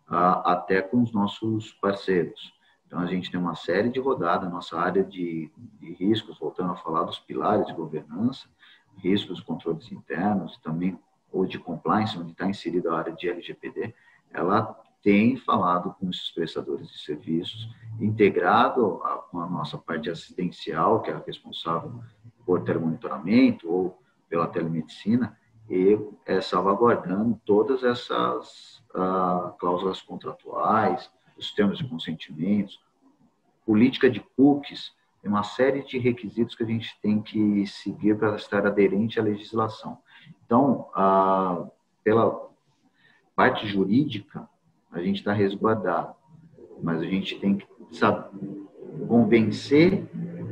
até com os nossos parceiros. Então, a gente tem uma série de rodadas, nossa área de riscos, voltando a falar dos pilares de governança, riscos, controles internos, também ou de compliance, onde está inserida a área de LGPD, ela tem falado com os prestadores de serviços, integrado com a nossa parte assistencial, que é a responsável por telemonitoramento ou pela telemedicina, e salvaguardando todas essas cláusulas contratuais, os termos de consentimentos, política de cookies, tem uma série de requisitos que a gente tem que seguir para estar aderente à legislação. Então, pela parte jurídica, a gente está resguardado, mas a gente tem que convencer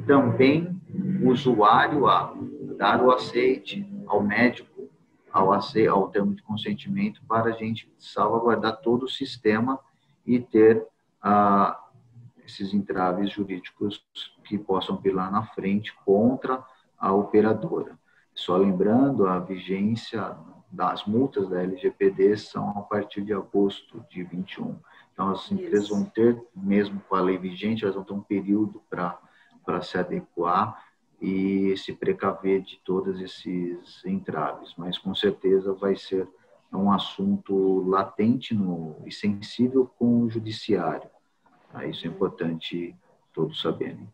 também o usuário a dar o aceite ao médico, ao termo de consentimento, para a gente salvaguardar todo o sistema e ter esses entraves jurídicos que possam vir lá na frente contra a operadora. Só lembrando, a vigência das multas da LGPD são a partir de agosto de 21. Então, as empresas vão ter, mesmo com a lei vigente, elas vão ter um período para se adequar e se precaver de todos esses entraves. Mas, com certeza, vai ser um assunto latente e sensível com o judiciário. Isso é importante todos saberem.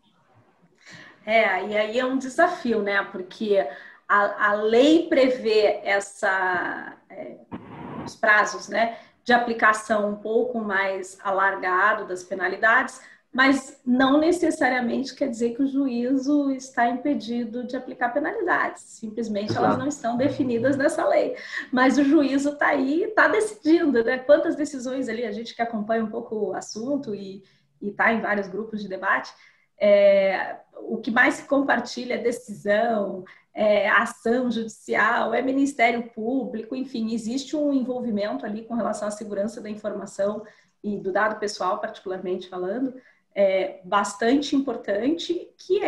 E aí é um desafio, né? Porque a lei prevê os prazos, né, de aplicação um pouco mais alargado das penalidades, mas não necessariamente quer dizer que o juízo está impedido de aplicar penalidades. Simplesmente elas não estão definidas nessa lei. Mas o juízo está aí, está decidindo, né? Quantas decisões ali, a gente que acompanha um pouco o assunto e está em vários grupos de debate, o que mais se compartilha é decisão, ação judicial, é Ministério Público, enfim, existe um envolvimento ali com relação à segurança da informação e do dado pessoal, particularmente falando, bastante importante, que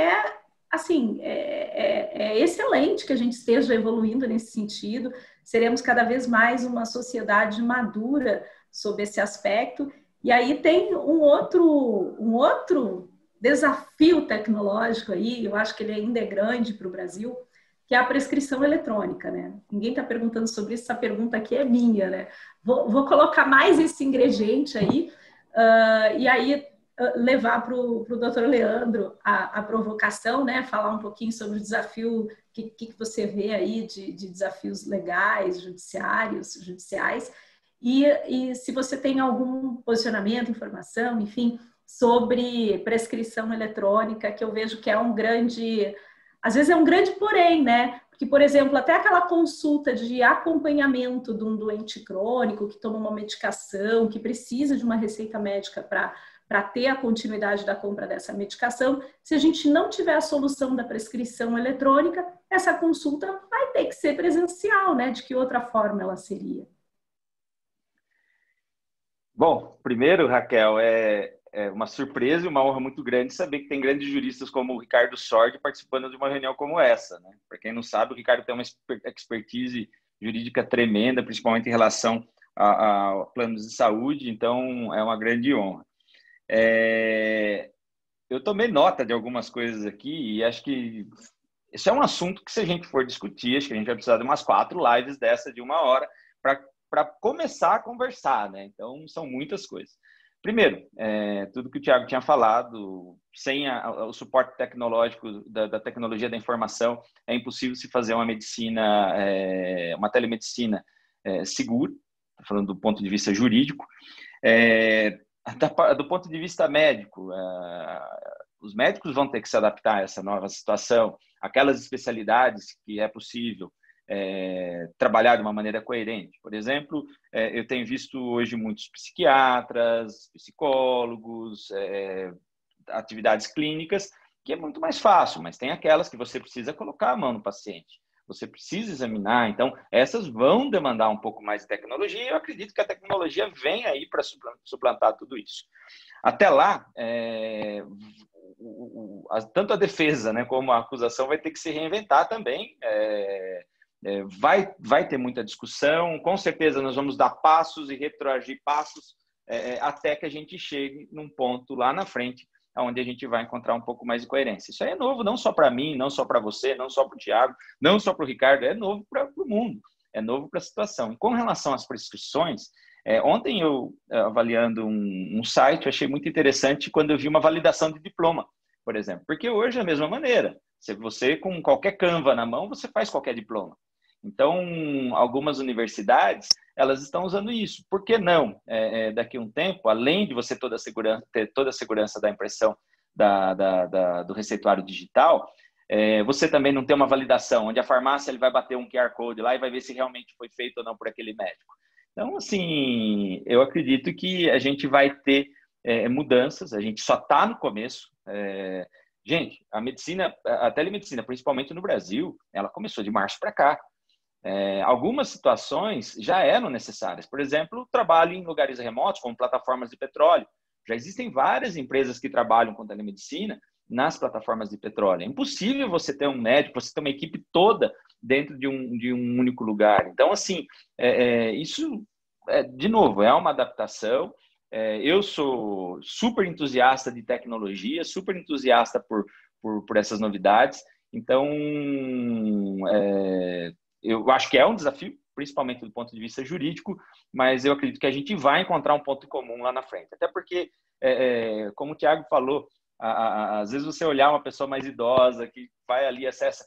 assim, é excelente que a gente esteja evoluindo nesse sentido, seremos cada vez mais uma sociedade madura sob esse aspecto, e aí tem um outro desafio tecnológico aí, eu acho que ele ainda é grande para o Brasil, que é a prescrição eletrônica, né? Ninguém está perguntando sobre isso, essa pergunta aqui é minha, né? Vou colocar mais esse ingrediente aí, e aí levar para o doutor Leandro a provocação, né? Falar um pouquinho sobre o desafio, que você vê aí de desafios legais, judiciais, e se você tem algum posicionamento, informação, enfim, sobre prescrição eletrônica, que eu vejo que é um grande, às vezes é um grande porém, né? Porque, por exemplo, até aquela consulta de acompanhamento de um doente crônico que toma uma medicação, que precisa de uma receita médica para ter a continuidade da compra dessa medicação, se a gente não tiver a solução da prescrição eletrônica, essa consulta vai ter que ser presencial, né? De que outra forma ela seria? Bom, primeiro, Raquel, é uma surpresa e uma honra muito grande saber que tem grandes juristas como o Ricardo Sordi participando de uma reunião como essa, né? Para quem não sabe, o Ricardo tem uma expertise jurídica tremenda, principalmente em relação a planos de saúde, então é uma grande honra. Eu tomei nota de algumas coisas aqui e acho que esse é um assunto que, se a gente for discutir, acho que a gente vai precisar de umas 4 lives dessa de 1 hora para começar a conversar, né? Então, são muitas coisas. Primeiro, tudo que o Thiago tinha falado, sem o suporte tecnológico da tecnologia da informação, é impossível se fazer uma medicina, uma telemedicina segura, falando do ponto de vista jurídico. Do ponto de vista médico, os médicos vão ter que se adaptar a essa nova situação, aquelas especialidades que é possível trabalhar de uma maneira coerente. Por exemplo, eu tenho visto hoje muitos psiquiatras, psicólogos, atividades clínicas, que é muito mais fácil, mas tem aquelas que você precisa colocar a mão no paciente, você precisa examinar, então essas vão demandar um pouco mais de tecnologia, e eu acredito que a tecnologia vem aí para suplantar tudo isso. Até lá, tanto a defesa, né, como a acusação vai ter que se reinventar também. Vai ter muita discussão, com certeza nós vamos dar passos e retroagir passos até que a gente chegue num ponto lá na frente onde a gente vai encontrar um pouco mais de coerência. Isso aí é novo, não só para mim, não só para você, não só para o Thiago, não só para o Ricardo, é novo para o mundo, é novo para a situação. E com relação às prescrições, ontem eu, avaliando um site, eu achei muito interessante quando eu vi uma validação de diploma, por exemplo, porque hoje é a mesma maneira. Se você, com qualquer Canva na mão, você faz qualquer diploma. Então, algumas universidades, elas estão usando isso. Por que não, daqui a um tempo, além de você ter toda a segurança da impressão do receituário digital, você também não ter uma validação, onde a farmácia ele vai bater um QR Code lá e vai ver se realmente foi feito ou não por aquele médico. Então, assim, eu acredito que a gente vai ter mudanças, a gente só está no começo. Gente, a telemedicina, principalmente no Brasil, ela começou de março para cá. Algumas situações já eram necessárias. Por exemplo, o trabalho em lugares remotos, como plataformas de petróleo. Já existem várias empresas que trabalham com telemedicina nas plataformas de petróleo. É impossível você ter um médico, você ter uma equipe toda dentro de um único lugar. Então, assim, isso, de novo, é uma adaptação. Eu sou super entusiasta de tecnologia, super entusiasta por essas novidades. Então, eu acho que é um desafio, principalmente do ponto de vista jurídico, mas eu acredito que a gente vai encontrar um ponto em comum lá na frente. Até porque, como o Thiago falou, às vezes você olhar uma pessoa mais idosa que vai ali e acessa.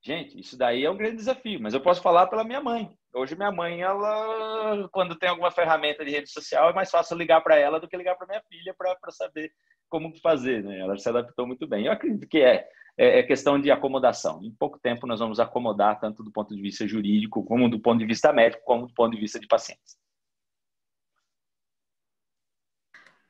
Gente, isso daí é um grande desafio, mas eu posso falar pela minha mãe. Hoje minha mãe, ela, quando tem alguma ferramenta de rede social, é mais fácil ligar para ela do que ligar para minha filha para saber como fazer, né? Ela se adaptou muito bem. Eu acredito que é questão de acomodação. Em pouco tempo nós vamos acomodar tanto do ponto de vista jurídico, como do ponto de vista médico, como do ponto de vista de pacientes.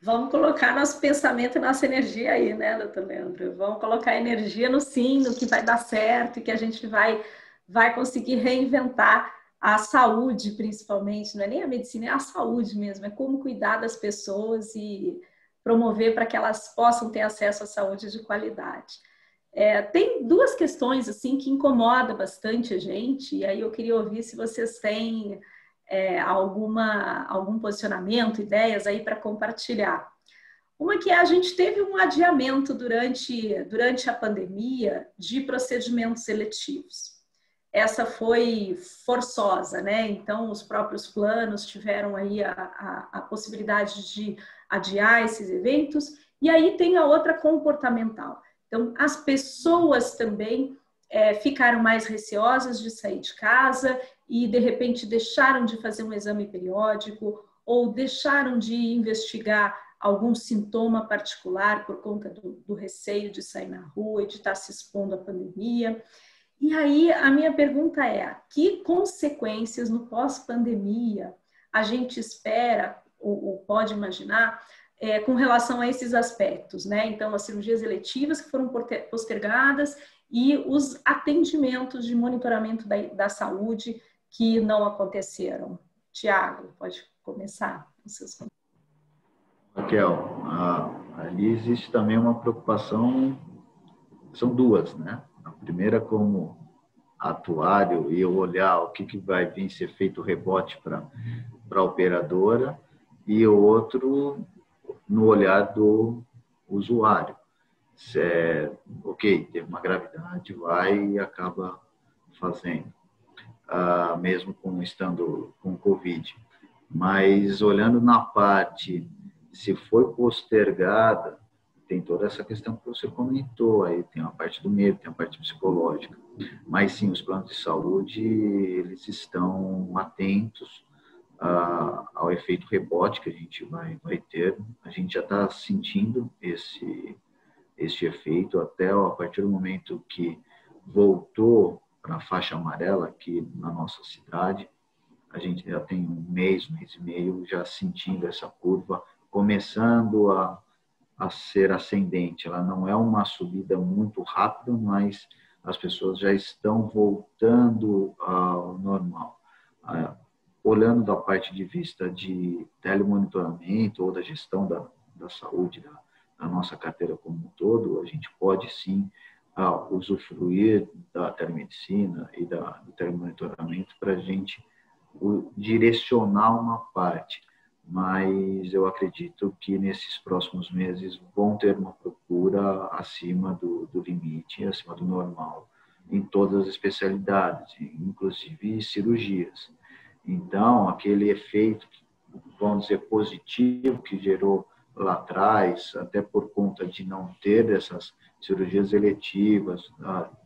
Vamos colocar nosso pensamento e nossa energia aí, né, doutor Leandro? Vamos colocar energia no sim, no que vai dar certo e que a gente vai conseguir reinventar a saúde, principalmente. Não é nem a medicina, é a saúde mesmo. É como cuidar das pessoas e promover para que elas possam ter acesso à saúde de qualidade. Tem duas questões assim que incomodam bastante a gente, e aí eu queria ouvir se vocês têm algum posicionamento, ideias aí para compartilhar. Uma que a gente teve um adiamento durante a pandemia de procedimentos eletivos. Essa foi forçosa, né? Então, os próprios planos tiveram aí a possibilidade de adiar esses eventos. E aí tem a outra comportamental. Então, as pessoas também ficaram mais receosas de sair de casa e, de repente, deixaram de fazer um exame periódico ou deixaram de investigar algum sintoma particular por conta do receio de sair na rua e de estar se expondo à pandemia. E aí, a minha pergunta é, que consequências no pós-pandemia a gente espera ou pode imaginar com relação a esses aspectos, né? Então, as cirurgias eletivas que foram postergadas e os atendimentos de monitoramento da saúde que não aconteceram. Tiago, pode começar os seus comentários. Raquel, ali existe também uma preocupação, são duas, né? A primeira, como atuário, e eu olhar o que vai vir ser feito rebote para a operadora, e o outro, no olhar do usuário. Ok, teve uma gravidade, vai e acaba fazendo, mesmo estando com Covid. Mas olhando na parte, se foi postergada, tem toda essa questão que você comentou, aí tem a parte do medo, tem a parte psicológica. Mas sim, os planos de saúde, eles estão atentos ao efeito rebote que a gente vai ter. A gente já está sentindo esse efeito até a partir do momento que voltou para a faixa amarela aqui na nossa cidade. A gente já tem um mês e meio já sentindo essa curva começando a ser ascendente. Ela não é uma subida muito rápida, mas as pessoas já estão voltando ao normal. Olhando da parte de vista de telemonitoramento ou da gestão da saúde da nossa carteira como um todo, a gente pode sim usufruir da telemedicina e do telemonitoramento para a gente direcionar uma parte. Mas eu acredito que nesses próximos meses vão ter uma procura acima do limite, acima do normal, em todas as especialidades, inclusive cirurgias. Então, aquele efeito, vamos dizer, positivo que gerou lá atrás, até por conta de não ter essas cirurgias eletivas,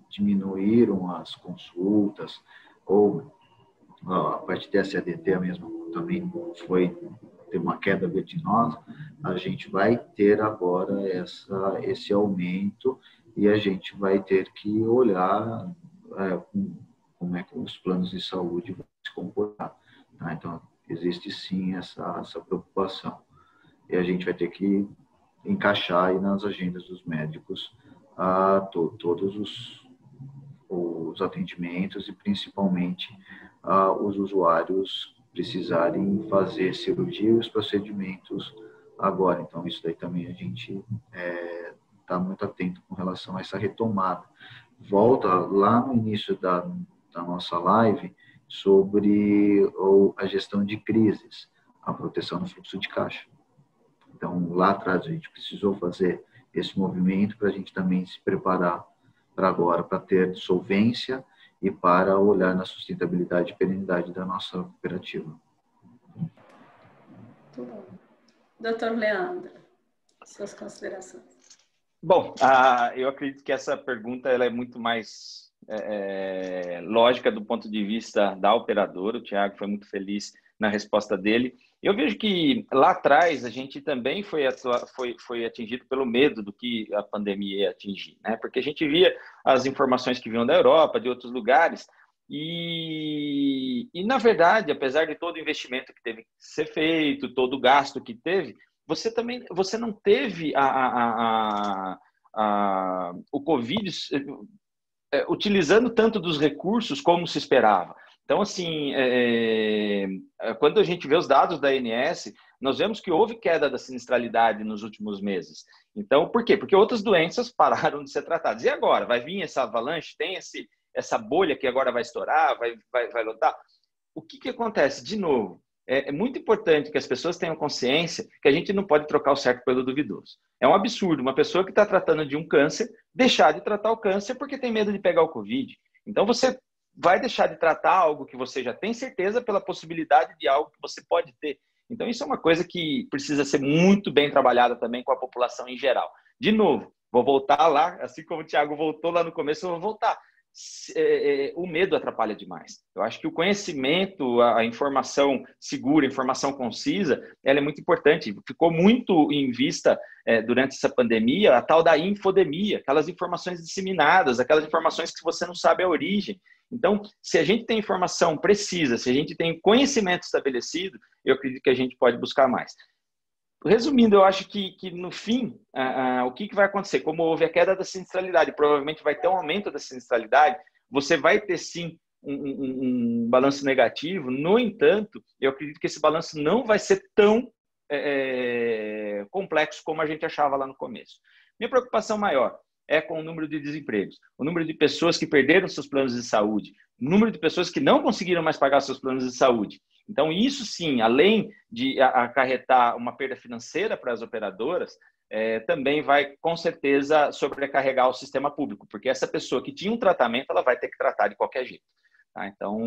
diminuíram as consultas, ou a parte da SADT mesmo também ter uma queda vertiginosa, a gente vai ter agora esse aumento e a gente vai ter que olhar como é que os planos de saúde vão se comportar. Tá? Então, existe sim essa preocupação. E a gente vai ter que encaixar aí nas agendas dos médicos todos os atendimentos e principalmente os usuários precisarem fazer cirurgia e os procedimentos agora. Então, isso daí também a gente está muito atento com relação a essa retomada. Volta lá no início da nossa live sobre a gestão de crises, a proteção do fluxo de caixa. Então, lá atrás a gente precisou fazer esse movimento para a gente também se preparar para agora, para ter solvência e para olhar na sustentabilidade e perenidade da nossa operativa. Muito bom. Doutor Leandro, suas considerações. Bom, eu acredito que essa pergunta ela é muito mais lógica do ponto de vista da operadora. O Tiago foi muito feliz na resposta dele. Eu vejo que lá atrás a gente também foi atingido pelo medo do que a pandemia ia atingir, né? Porque a gente via as informações que vinham da Europa, de outros lugares, na verdade, apesar de todo o investimento que teve que ser feito, todo o gasto que teve, você não teve o Covid utilizando tanto dos recursos como se esperava. Então, assim, quando a gente vê os dados da ANS, nós vemos que houve queda da sinistralidade nos últimos meses. Então, por quê? Porque outras doenças pararam de ser tratadas. E agora? Vai vir essa avalanche? Tem essa bolha que agora vai estourar? Vai lotar? O que acontece? De novo, é muito importante que as pessoas tenham consciência que a gente não pode trocar o certo pelo duvidoso. É um absurdo uma pessoa que está tratando de um câncer deixar de tratar o câncer porque tem medo de pegar o Covid. Então, você vai deixar de tratar algo que você já tem certeza pela possibilidade de algo que você pode ter. Então, isso é uma coisa que precisa ser muito bem trabalhada também com a população em geral. De novo, vou voltar lá, assim como o Thiago voltou lá no começo, eu vou voltar. O medo atrapalha demais. Eu acho que o conhecimento, a informação segura, a informação concisa, ela é muito importante. Ficou muito em vista durante essa pandemia a tal da infodemia, aquelas informações disseminadas, aquelas informações que você não sabe a origem. Então, se a gente tem informação precisa, se a gente tem conhecimento estabelecido, eu acredito que a gente pode buscar mais. Resumindo, eu acho que no fim, o que vai acontecer? Como houve a queda da sinistralidade, provavelmente vai ter um aumento da sinistralidade, você vai ter sim um balanço negativo. No entanto, eu acredito que esse balanço não vai ser tão complexo como a gente achava lá no começo. Minha preocupação maior é com o número de desempregos, o número de pessoas que perderam seus planos de saúde, o número de pessoas que não conseguiram mais pagar seus planos de saúde. Então, isso sim, além de acarretar uma perda financeira para as operadoras, também vai, com certeza, sobrecarregar o sistema público, porque essa pessoa que tinha um tratamento, ela vai ter que tratar de qualquer jeito. Tá? Então,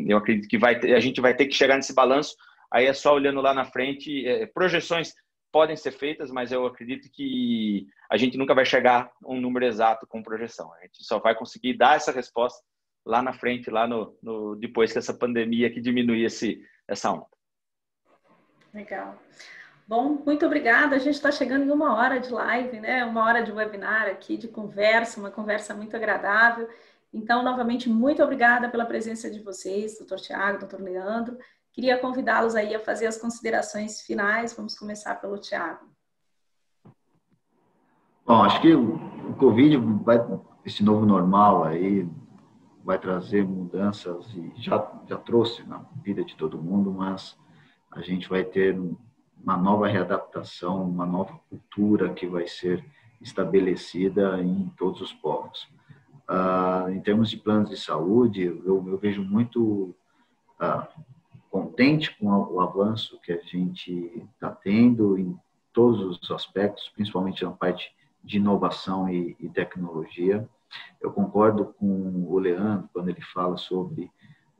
eu acredito que a gente vai ter que chegar nesse balanço, aí é só olhando lá na frente, projeções podem ser feitas, mas eu acredito que a gente nunca vai chegar a um número exato com projeção. A gente só vai conseguir dar essa resposta lá na frente, depois que essa pandemia que diminuir essa onda. Legal. Bom, muito obrigada. A gente está chegando em 1 hora de live, né? 1 hora de webinar aqui, de conversa, uma conversa muito agradável. Então, novamente, muito obrigada pela presença de vocês, doutor Thiago, doutor Leandro. Queria convidá-los aí a fazer as considerações finais. Vamos começar pelo Thiago. Bom, acho que o Covid esse novo normal aí, vai trazer mudanças e já trouxe na vida de todo mundo, mas a gente vai ter uma nova readaptação, uma nova cultura que vai ser estabelecida em todos os povos. Em termos de planos de saúde, eu vejo muito contente com o avanço que a gente está tendo em todos os aspectos, principalmente na parte de inovação e tecnologia. Eu concordo com o Leandro quando ele fala sobre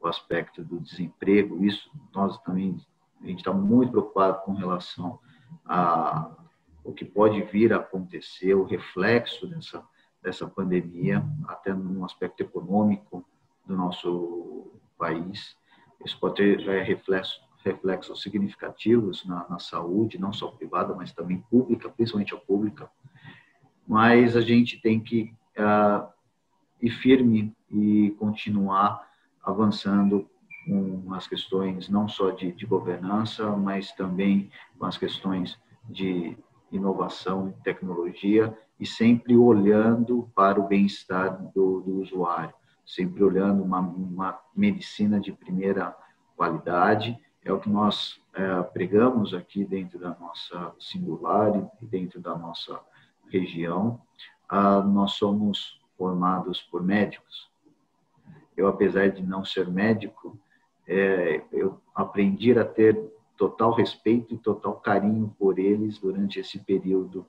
o aspecto do desemprego. Isso nós também, a gente está muito preocupado com relação a o que pode vir a acontecer, o reflexo dessa pandemia, até no aspecto econômico do nosso país. Isso pode ter reflexos significativos na saúde, não só privada, mas também pública, principalmente a pública. Mas a gente tem que ir firme e continuar avançando com as questões não só de governança, mas também com as questões de inovação e tecnologia, e sempre olhando para o bem-estar do usuário, sempre olhando uma medicina de primeira qualidade. É o que nós pregamos aqui dentro da nossa Singular e dentro da nossa região. Nós somos formados por médicos. Eu, apesar de não ser médico, eu aprendi a ter total respeito e total carinho por eles durante esse período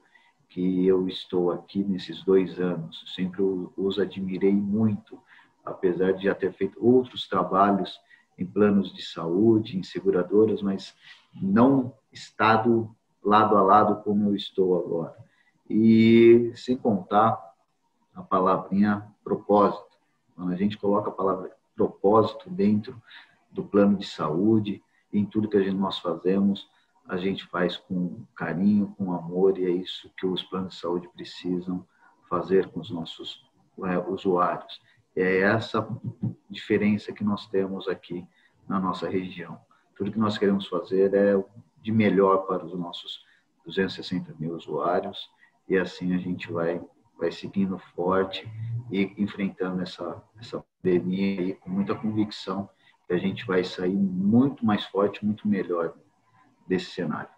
que eu estou aqui, nesses 2 anos. Sempre os admirei muito, apesar de já ter feito outros trabalhos em planos de saúde, em seguradoras, mas não estado lado a lado como eu estou agora. E sem contar a palavrinha propósito. Quando a gente coloca a palavra propósito dentro do plano de saúde, em tudo que nós fazemos, a gente faz com carinho, com amor, e é isso que os planos de saúde precisam fazer com os nossos usuários. É essa diferença que nós temos aqui na nossa região. Tudo que nós queremos fazer é de melhor para os nossos 260 mil usuários, e assim a gente vai seguindo forte e enfrentando essa pandemia aí, com muita convicção que a gente vai sair muito mais forte, muito melhor desse cenário.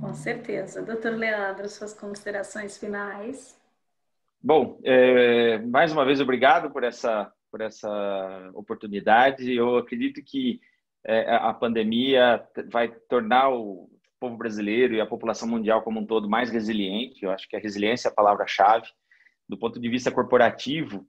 Com certeza. Doutor Leandro, suas considerações finais? Bom, mais uma vez, obrigado por essa oportunidade. Eu acredito que a pandemia vai tornar o povo brasileiro e a população mundial como um todo mais resiliente. Eu acho que a resiliência é a palavra-chave. Do ponto de vista corporativo,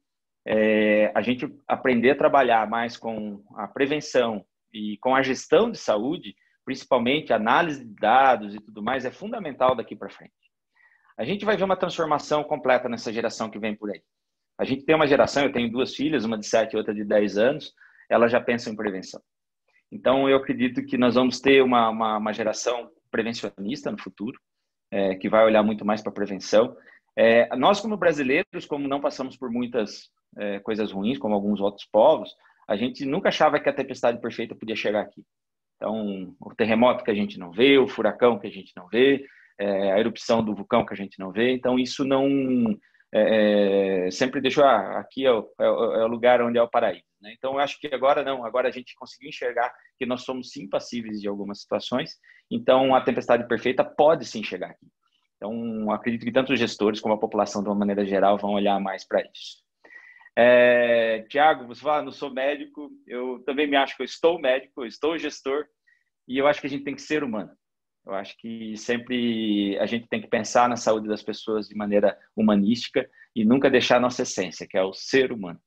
a gente aprender a trabalhar mais com a prevenção e com a gestão de saúde, principalmente análise de dados e tudo mais, é fundamental daqui para frente. A gente vai ver uma transformação completa nessa geração que vem por aí. A gente tem uma geração, eu tenho 2 filhas, uma de 7 e outra de 10 anos, elas já pensam em prevenção. Então, eu acredito que nós vamos ter uma geração prevencionista no futuro, que vai olhar muito mais para a prevenção. Nós, como brasileiros, como não passamos por muitas coisas ruins, como alguns outros povos, a gente nunca achava que a tempestade perfeita podia chegar aqui. Então, o terremoto que a gente não vê, o furacão que a gente não vê, a erupção do vulcão que a gente não vê. Então, isso não... sempre deixou, aqui é o lugar onde é o paraíso, né? Então, eu acho que agora não, agora a gente conseguiu enxergar que nós somos sim passíveis de algumas situações, então a tempestade perfeita pode sim chegar aqui. Então, acredito que tanto os gestores como a população, de uma maneira geral, vão olhar mais para isso. Tiago, você fala, não sou médico, eu também me acho que eu estou médico, eu estou gestor, e eu acho que a gente tem que ser humano. Eu acho que sempre a gente tem que pensar na saúde das pessoas de maneira humanística e nunca deixar a nossa essência, que é o ser humano.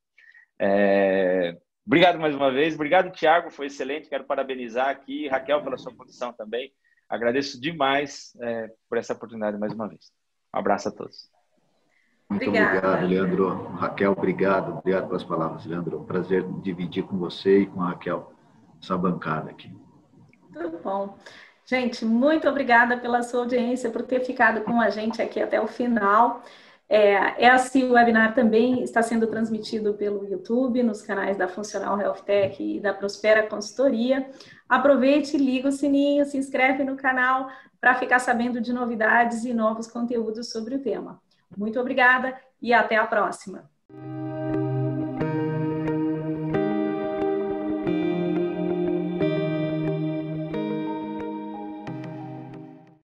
Obrigado mais uma vez. Obrigado, Tiago. Foi excelente. Quero parabenizar aqui. Raquel, pela sua condição também. Agradeço demais por essa oportunidade mais uma vez. Um abraço a todos. Muito obrigado, Leandro. Raquel, obrigado. Obrigado pelas palavras, Leandro. É um prazer dividir com você e com a Raquel essa bancada aqui. Tudo bom. Gente, muito obrigada pela sua audiência, por ter ficado com a gente aqui até o final. Esse webinar também está sendo transmitido pelo YouTube, nos canais da Funcional Health Tech e da Prospera Consultoria. Aproveite, liga o sininho, se inscreve no canal para ficar sabendo de novidades e novos conteúdos sobre o tema. Muito obrigada e até a próxima.